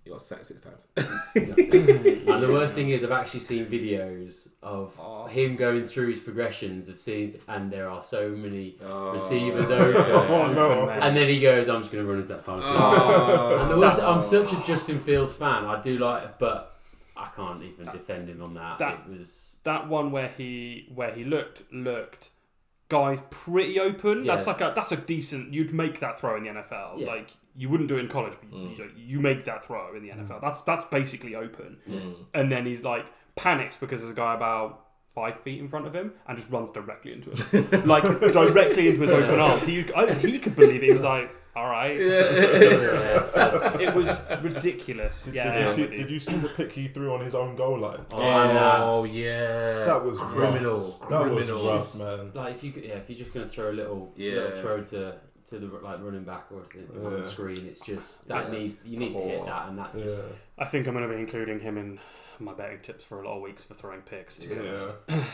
You got sacked 6 times. and the worst thing is, I've actually seen videos of him going through his progressions of seeing, and there are so many receivers open. No. And then he goes, I'm just going to run into that pumpkin. And the worst, I'm such a Justin Fields fan. I do like, but I can't even defend him on that. It was that one where he looked guys pretty open. Yeah. That's a decent. You'd make that throw in the NFL. Yeah. Like, you wouldn't do it in college, but you make that throw in the NFL. That's basically open. And then he's like panics because there's a guy about 5 feet in front of him and just runs directly into him, like directly into his open arms. He could believe it. He was like, all right. It was ridiculous. Yeah. Did you see the pick he threw on his own goal line? Oh yeah. That was criminal. That was rough, man. like if you're just going to throw a little throw to the running back or on the screen, it's just you need to hit that, and that just. I think I'm going to be including him in my betting tips for a lot of weeks for throwing picks, to be honest.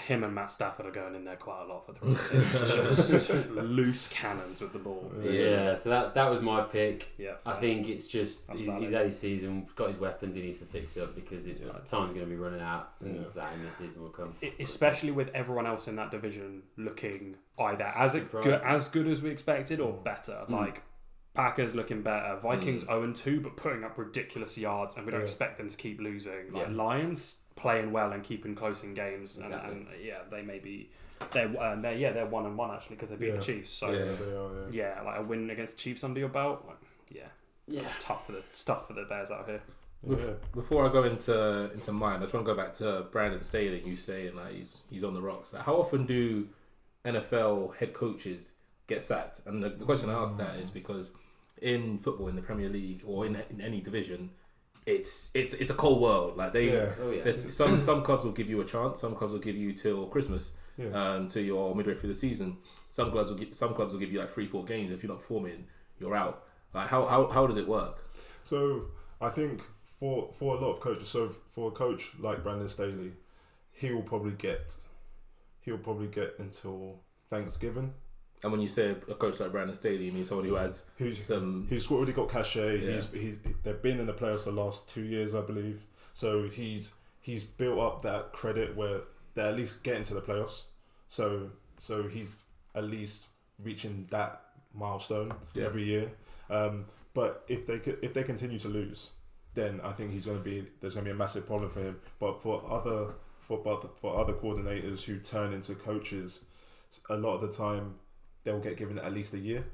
Him and Matt Stafford are going in there quite a lot for throwing picks. Just loose cannons with the ball. Yeah, so that was my pick. Yeah, I think it's just he's had his season, got his weapons, he needs to fix up because time's going to be running out, and that in the season will come. Especially with everyone else in that division looking either as good as we expected or better. Like, Packers looking better, Vikings 0-2 but putting up ridiculous yards, and we don't expect them to keep losing. Like, Lions playing well and keeping close in games, and they may be they're 1-1 actually because they beat the Chiefs. So they are. Like a win against the Chiefs under your belt. Like, it's tough for the Bears out here. Before I go into mine, I just want to go back to Brandon Staley. You saying like he's on the rocks. Like, how often do NFL head coaches get sacked? And the question I ask that is because in football, in the Premier League or in any division, it's a cold world. Like there's some clubs will give you a chance. Some clubs will give you till Christmas, till you're midway through the season. Some clubs will give you like 3-4 games. If you're not performing, you're out. Like how does it work? So I think for a lot of coaches, so for a coach like Brandon Staley, he'll probably get until Thanksgiving. And when you say a coach like Brandon Staley, you mean someone who has who's already got cachet. Yeah. They've been in the playoffs the last 2 years, I believe. So he's built up that credit where they're at least getting to the playoffs. So he's at least reaching that milestone every year. But if they continue to lose, then I think there's going to be a massive problem for him. But for other coordinators who turn into coaches, a lot of the time they'll get given at least a year.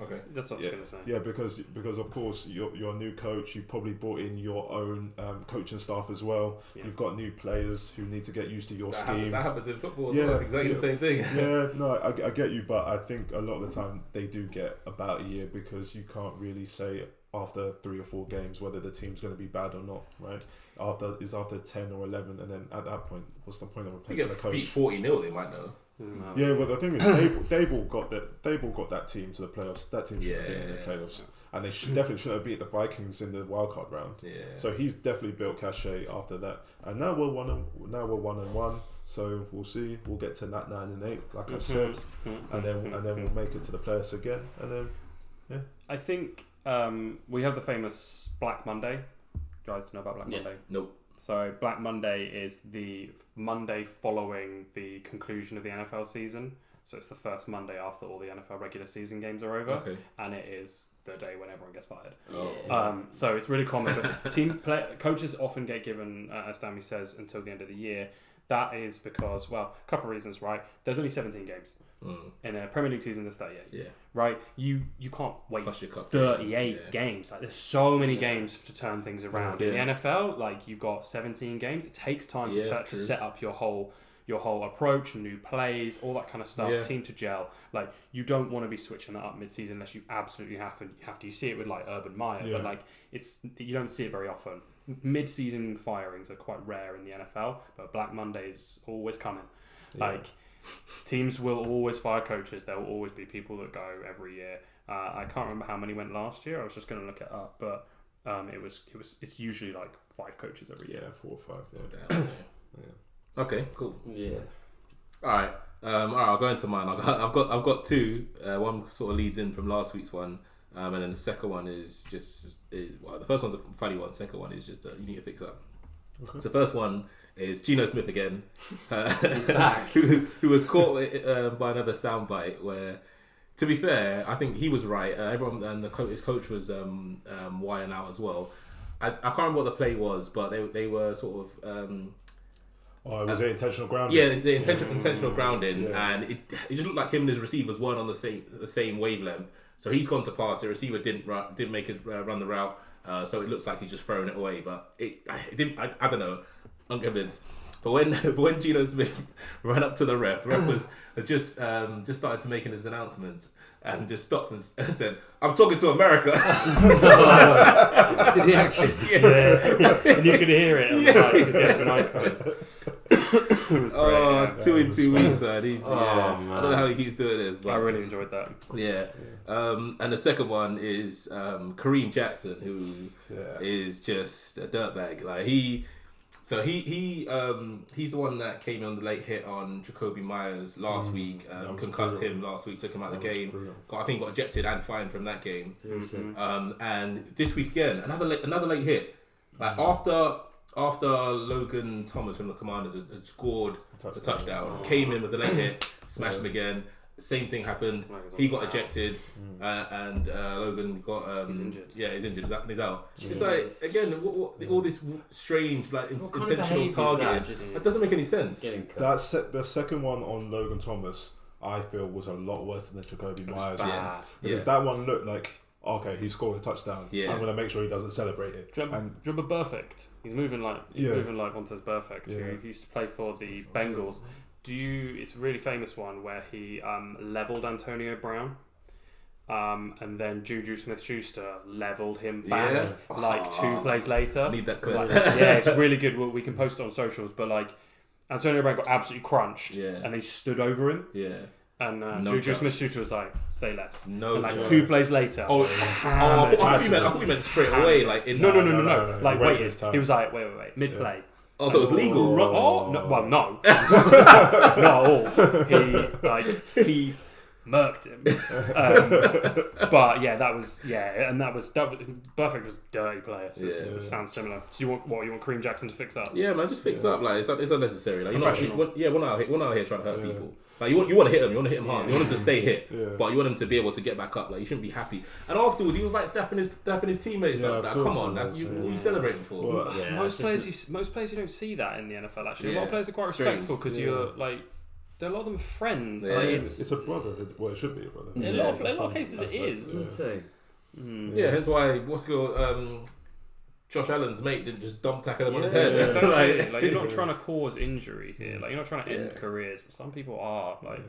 Okay, that's what I was going to say. Yeah, because of course you're a new coach. You probably brought in your own coaching staff as well. Yeah. You've got new players who need to get used to your scheme. That happens in football. So that's exactly the same thing. I get you, but I think a lot of the time they do get about a year because you can't really say after 3 or 4 games whether the team's going to be bad or not, right? After 10 or 11, and then at that point, what's the point of replacing the coach? Beat 40-0, they might know. No. Yeah, but the thing is, Dable got that team to the playoffs. That team should have been in the playoffs, and they definitely should have beat the Vikings in the wildcard round. Yeah. So he's definitely built cachet after that, and now we're 1-1. So we'll see. We'll get to that 9-8, like I said, and then we'll make it to the playoffs again, and then I think we have the famous Black Monday. You guys know about Black Monday? Nope. So Black Monday is the Monday following the conclusion of the NFL season. So it's the first Monday after all the NFL regular season games are over, and it is the day when everyone gets fired. So it's really common. But coaches often get given, as Dami says, until the end of the year. That is because, well, a couple of reasons, right? There's only 17 games. In a Premier League season, there's 38. Yeah. Right? You can't wait Plus your cup 38 games. Like, there's so many games to turn things around. In the NFL, like, you've got 17 games. It takes time to set up your whole approach, new plays, all that kind of stuff, team to gel. Like, you don't want to be switching that up mid-season unless you absolutely have to. You see it with, like, Urban Meyer, but, like, you don't see it very often. Mid-season firings are quite rare in the NFL, but Black Monday is always coming. Like, teams will always fire coaches. There will always be people that go every year. I can't remember how many went last year. I was just going to look it up, but it's usually like 5 coaches every year. 4 or 5. Okay, cool. Yeah. All right. I'll go into mine. I've got 2. One sort of leads in from last week's one, and then the second one is the first one's a funny one. The second one is just you need to fix up. Okay. So the first one is Geno Smith again, who was caught by another soundbite where, to be fair, I think he was right. Everyone and his coach was whining out as well. I can't remember what the play was, but they were sort of. Was it intentional grounding? Yeah, the intentional grounding, and it just looked like him and his receivers weren't on the same wavelength. So he's gone to pass. The receiver didn't make his run the route. So it looks like he's just throwing it away, but it didn't. I don't know. Unconvinced. But when Geno Smith ran up to the ref was just started to making his announcements and just stopped and said, "I'm talking to America." Did he actually? Yeah. And you could hear it on the mic because he has an icon. It was great. It's 2 in 2 weeks, man. Man. I don't know how he keeps doing this, but I really enjoyed that. Yeah. And the second one is Kareem Jackson, who is just a dirtbag. Like he's the one that came on the late hit on Jacoby Myers last week, concussed him last week, took him out of the game. I think got ejected and fined from that game. Seriously. And this week again, another late hit. Like after Logan Thomas from the Commanders had scored the touchdown, came in with the late hit, smashed him again. Same thing happened. He got ejected, and Logan got. He's injured. Yeah, he's injured. He's out. It's like again, all this strange intentional targeting. That doesn't make any sense. The second one on Logan Thomas, I feel, was a lot worse than the Jacoby Myers one, because that one looked like, okay, he scored a touchdown. I'm going to make sure he doesn't celebrate it. Do you remember Perfect? He's moving like Montez Perfect, who used to play for the Bengals. It's a really famous one where he leveled Antonio Brown, and then Juju Smith-Schuster leveled him back 2 plays later. I need that clip. It's really good. We can post it on socials, but like Antonio Brown got absolutely crunched, and they stood over him. Yeah. And Juju Smith-Schuster was like, "Say less." And like 2 plays later. I thought you meant straight away. Like no. Like wait, he was like, wait, mid play. Oh, so it was legal. No, not at all. He murked him. But yeah, that was Perfect was dirty player. So it sounds similar. So you want Kareem Jackson to fix up? Yeah, man, just fix up. Like it's unnecessary. Like we're not out here trying to hurt people. Like you want to hit him. You want to hit him hard. You want him to stay hit, but you want him to be able to get back up. Like you shouldn't be happy. And afterwards, he was like dapping his teammates up. Like, come on, that's what you celebrating for. Well, most players you don't see that in the NFL. Actually, a lot of players are quite respectful because you're like. A lot of them are friends. Yeah. Like, it's a brother. Well, it should be a brother. In a lot of cases, it is. Yeah, hence why Josh Allen's mate didn't just dump tackle him on his head. Exactly. Like you're not trying to cause injury here. Like you're not trying to end careers, but some people are. Like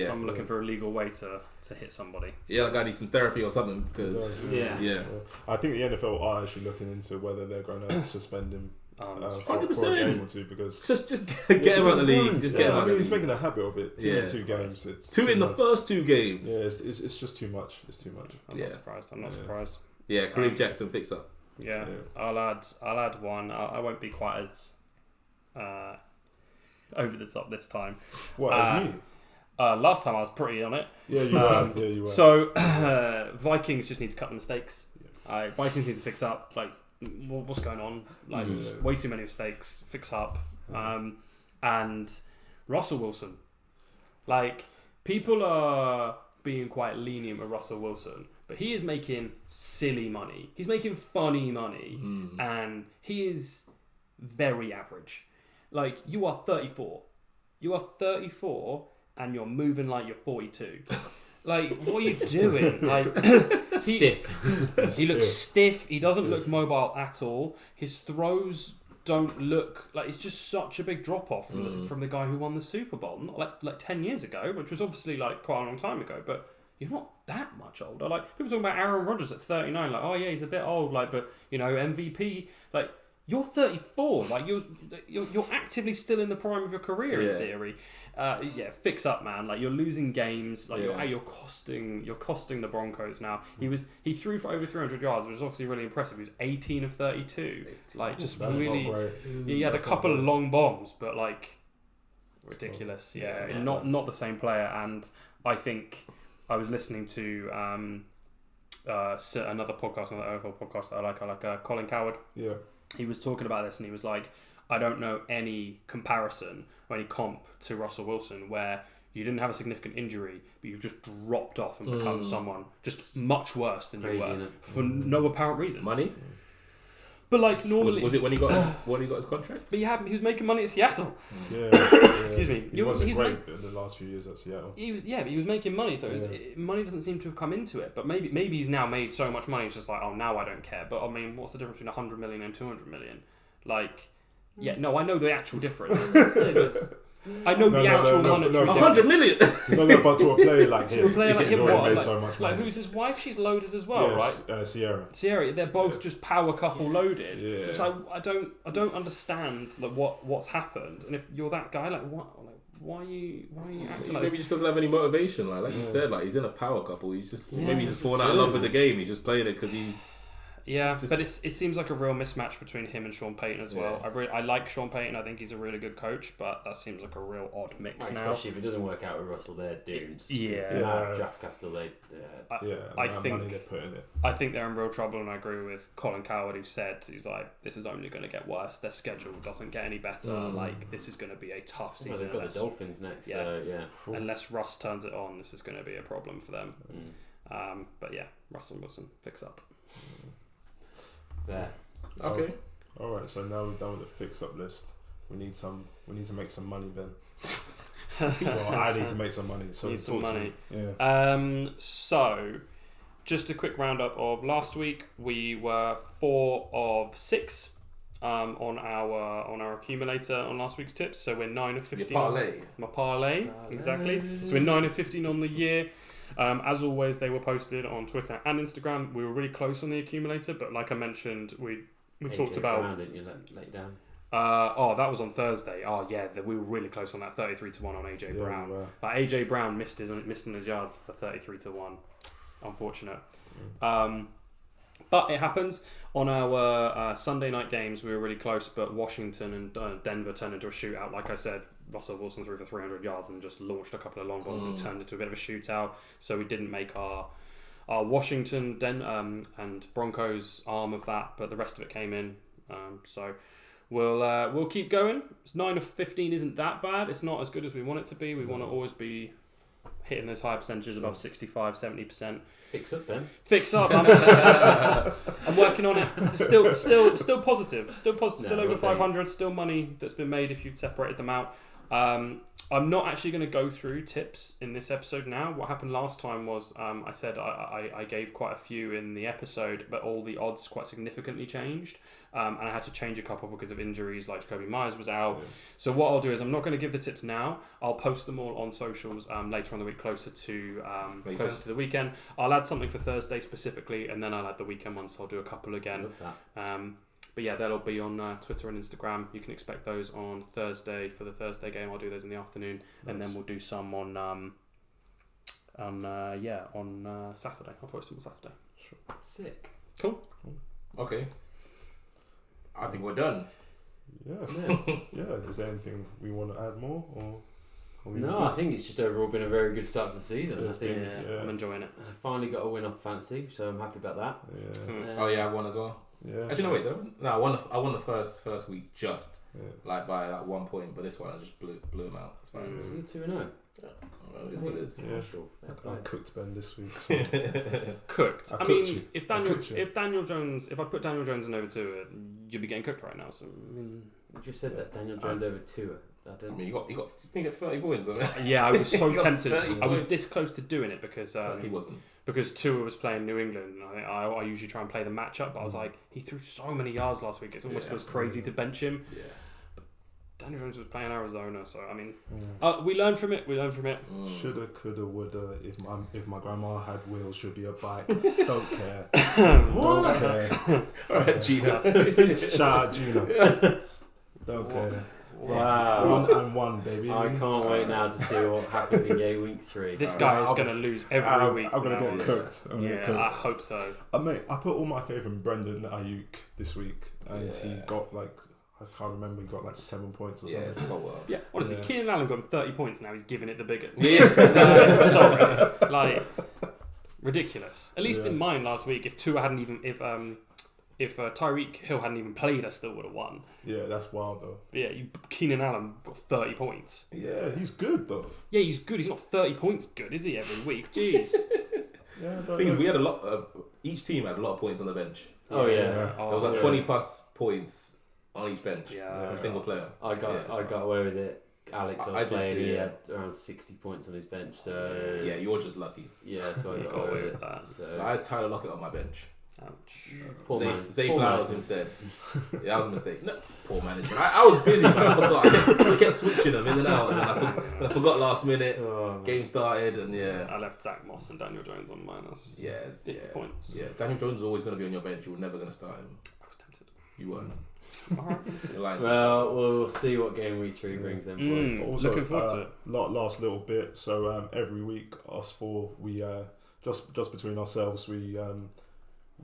some looking for a legal way to hit somebody. Yeah, like I need some therapy or something because I think the NFL are actually looking into whether they're going to suspend him. 100%. For a game or 2 because just get him out of the league. Just get him out. He's making a habit of it. 2 in 2 games. It's 2 in the first 2 games. Yeah, it's just too much. It's too much. I'm not surprised. Yeah, Kareem Jackson fix up. Yeah. I'll add one. I won't be quite as over the top this time. What as me? Last time I was pretty on it. Yeah, you were. Yeah, you were. So Vikings just need to cut the mistakes. Vikings need to fix up. Like, what's going on? Like, just way too many mistakes. Fix up. And Russell Wilson. Like, people are being quite lenient with Russell Wilson, but he is making silly money. He's making funny money, and he is very average. Like, you are 34. You are 34, and you're moving like you're 42. Like, what are you doing? Like, Stiff. He looks stiff. He doesn't look mobile at all. His throws don't look like, it's just such a big drop off from the guy who won the Super Bowl, not like 10 years ago, which was obviously like quite a long time ago, but you're not that much older. Like, people talking about Aaron Rodgers at 39, like, oh yeah, he's a bit old, like, but you know, MVP, like, you're 34, like you're actively still in the prime of your career in theory. Fix up, man. Like, you're losing games. Like, you're costing the Broncos now. He threw for over 300 yards, which is obviously really impressive. He was 18 of 32. Like, just That's really. not great. He had a couple of long bombs, but like ridiculous. Not the same player. And I think I was listening to another podcast, another NFL podcast that I like Colin Coward. Yeah. He was talking about this, and he was like, I don't know any comparison or any comp to Russell Wilson where you didn't have a significant injury, but you've just dropped off and become someone just much worse than you were for no apparent reason. Money? But like, normally... Was it when he got his contract? But he was making money at Seattle. Yeah. Excuse me. He wasn't great in the last few years at Seattle. He was making money, so money doesn't seem to have come into it. But maybe he's now made so much money, it's just like, oh, now I don't care. But I mean, what's the difference between 100 million and 200 million? Like, I know the actual difference. I know the actual monetary difference. 100 million? No, but to a player like him, he's already made so much money. Like, who's his wife? She's loaded as well, right? Sierra. They're both just power couple loaded. Yeah. So it's like, I don't understand like what's happened. And if you're that guy, like what? Like, why are you acting like this? Maybe he just doesn't have any motivation. Like you said, like he's in a power couple. He's just maybe he's fallen out of love with the game. He's just playing it because he's. Yeah, but it seems like a real mismatch between him and Sean Payton as well. I like Sean Payton. I think he's a really good coach, but that seems like a real odd mix now. Especially if it doesn't work out with Russell, they're doomed. Draft capital, I think they're in real trouble, and I agree with Colin Coward, who said he's like, this is only going to get worse. Their schedule doesn't get any better. Like, this is going to be a tough season. They've got the Dolphins next. Unless Russ turns it on, this is going to be a problem for them. But yeah, Russell Wilson, fix up. There. Okay. All right. So now we're done with the fix-up list. We need to make some money, Ben. Well, I need to make some money. So need some money. Yeah. So, just a quick roundup of last week. We were 4 of 6 on our accumulator on last week's tips. So we're 9 of 15. My parlay. Exactly. So we're 9 of 15 on the year. As always, they were posted on Twitter and Instagram. We were really close on the accumulator, but like I mentioned, we talked about. Brown, didn't you let down? That was on Thursday. Oh yeah, we were really close on that 33-1 on AJ Brown. We were. Like, AJ Brown missed on his yards for 33-1. Unfortunate. But it happens. On our Sunday night games, we were really close, but Washington and Denver turned into a shootout. Like I said, Russell Wilson threw for 300 yards and just launched a couple of long balls and turned into a bit of a shootout. So we didn't make our Washington and Broncos arm of that, but the rest of it came in. So we'll keep going. 9 of 15 isn't that bad. It's not as good as we want it to be. We want to always be hitting those high percentages above 65-70%. Fix up, Ben. Fix up. I'm working on it. It's still positive. Still over 500. Still money that's been made if you'd separated them out. I'm not actually going to go through tips in this episode now. What happened last time was I said I gave quite a few in the episode, but all the odds quite significantly changed. And I had to change a couple because of injuries, like Jacoby Myers was out. Yeah. So what I'll do is I'm not going to give the tips now. I'll post them all on socials later on the week, closer to the weekend. I'll add something for Thursday specifically, and then I'll add the weekend ones. So I'll do a couple again. But yeah, that'll be on Twitter and Instagram. You can expect those on Thursday for the Thursday game. I'll do those in the afternoon, and then we'll do some on Saturday. I'll post them on Saturday. Sure. Sick. Cool. Okay. I think we're done. Yeah. Yeah. Is there anything we want to add more, or? No, I think it's just overall been a very good start to the season. I It's think been- I'm enjoying it. I finally got a win off fantasy, so I'm happy about that. Yeah. Oh yeah, I won as well. Yeah. Actually, no, wait. No, I won the first week just Yeah. like by that 1 point, but this one I just blew him out. It's fine. So you're 2-0. Well, it is what it is. Yeah. Sure. I cooked Ben this week. So. Cooked. I I cooked mean, you. if I cooked you. if I put Daniel Jones in over 2, you'd be getting cooked right now. So I mean, You just said that Daniel Jones over 2. I I don't. mean, you think get 30 points. yeah, I was so He got tempted. 30 I was points. this close to doing it because He wasn't. because Tua was playing New England. And I usually try and play the matchup, but I was Mm. like, he threw so many yards last week. It almost Yeah. feels crazy to bench him. Yeah. Daniel Jones was playing Arizona, so I mean, Mm. we learned from it. Shoulda, coulda, woulda. If my grandma had wheels, should be a bike. Don't care. What? Don't care. Alright, Gina. Shout out Gina. Don't care. Wow. 1-1, baby. I can't wait now to see what happens in game week 3. This guy is going to lose every week. I'm gonna now. get cooked. I'm gonna get Yeah, I cooked. hope so. Mate, I put all my faith in Brendan Ayuk this week, and he Yeah. got like, I can't remember, he got like 7 points or Yeah, something. it's quite well. Yeah, honestly, Yeah. Keenan Allen got 30 points now. He's giving it the bigger. Yeah. Sorry, like ridiculous. At least Yeah. in mine last week, if Tua hadn't even if Tyreek Hill hadn't even played, I still would have won. Yeah, that's wild though. But yeah, Keenan Allen got 30 points. Yeah, he's good though. Yeah, he's good. He's not 30 points good, is he? Every week, jeez. Yeah, The thing is, we had a lot. Each team had a lot of points on the bench. Oh yeah. Yeah. Oh, There was like yeah. 20 plus points on each bench. Yeah. From a single player. I got away with it. Alex I was did playing. too, He yeah. had around 60 points on his bench. So Yeah, you're just lucky. yeah, so I You got away with it. that. So I had Tyler Lockett on my bench. Ouch. poor man. Zay Poor Flowers man. instead. Yeah, that was a mistake. No, poor management. I was busy, man. I forgot. I kept switching them in and out, and then I forgot last minute. Oh, man. Game started, and yeah. I left Zach Moss and Daniel Jones on mine. That's Yeah, 50 points. Yeah, Daniel Jones is always going to be on your bench. You were never going to start him. I was tempted. You weren't. Alright, we'll see. You're lying to Well, we'll see what game week 3 brings then, boys. Also, Looking forward to it. Last little bit. So every week, us four, we just between ourselves,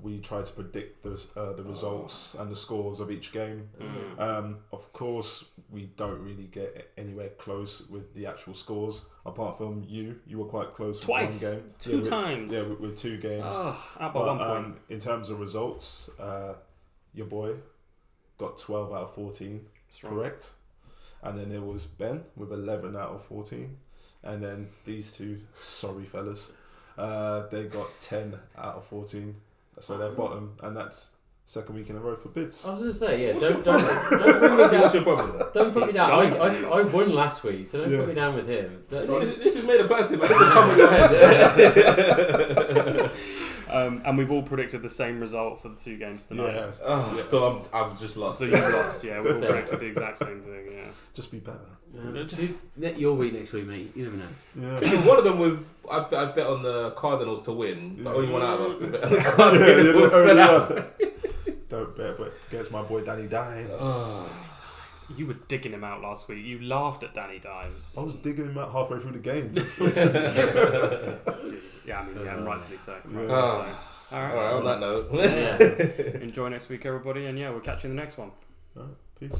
we try to predict the results and the scores of each game. Of course, we don't really get anywhere close with the actual scores. Apart from you were quite close Twice. with one game. Two with- times. Yeah, with 2 games. Out by But 1 point. in terms of results, your boy got 12 out of 14 Strong. correct, and then there was Ben with 11 out of 14, and then these two sorry fellas, they got 10 out of 14, so they're bottom, and that's second week in a row for bids. I was going to say, yeah, What's don't your bring me What's down. your problem? Don't put me He's down. going I won last week, so don't Yeah. put me down with him. This is made of plastic, but it doesn't come with your head. And we've all predicted the same result for the 2 games tonight. Yeah, Oh, so I've just lost. So you've lost, yeah. We've all predicted the exact same thing, yeah. just be better. Your week next week, mate. You never know. Yeah. Because one of them was I bet on the Cardinals to win. The only one out of us to bet on the Yeah, Cardinals. you're the only Fell out. one. Don't bet, but against my boy Danny Dimes. You were digging him out last week. You laughed at Danny Dimes. I was digging him out halfway through the game. Jeez. Yeah, I mean, yeah, and rightfully so. Rightfully so. All right. Alright, on that note. Yeah. Enjoy next week, everybody, and yeah, we'll catch you in the next one. Alright, peace.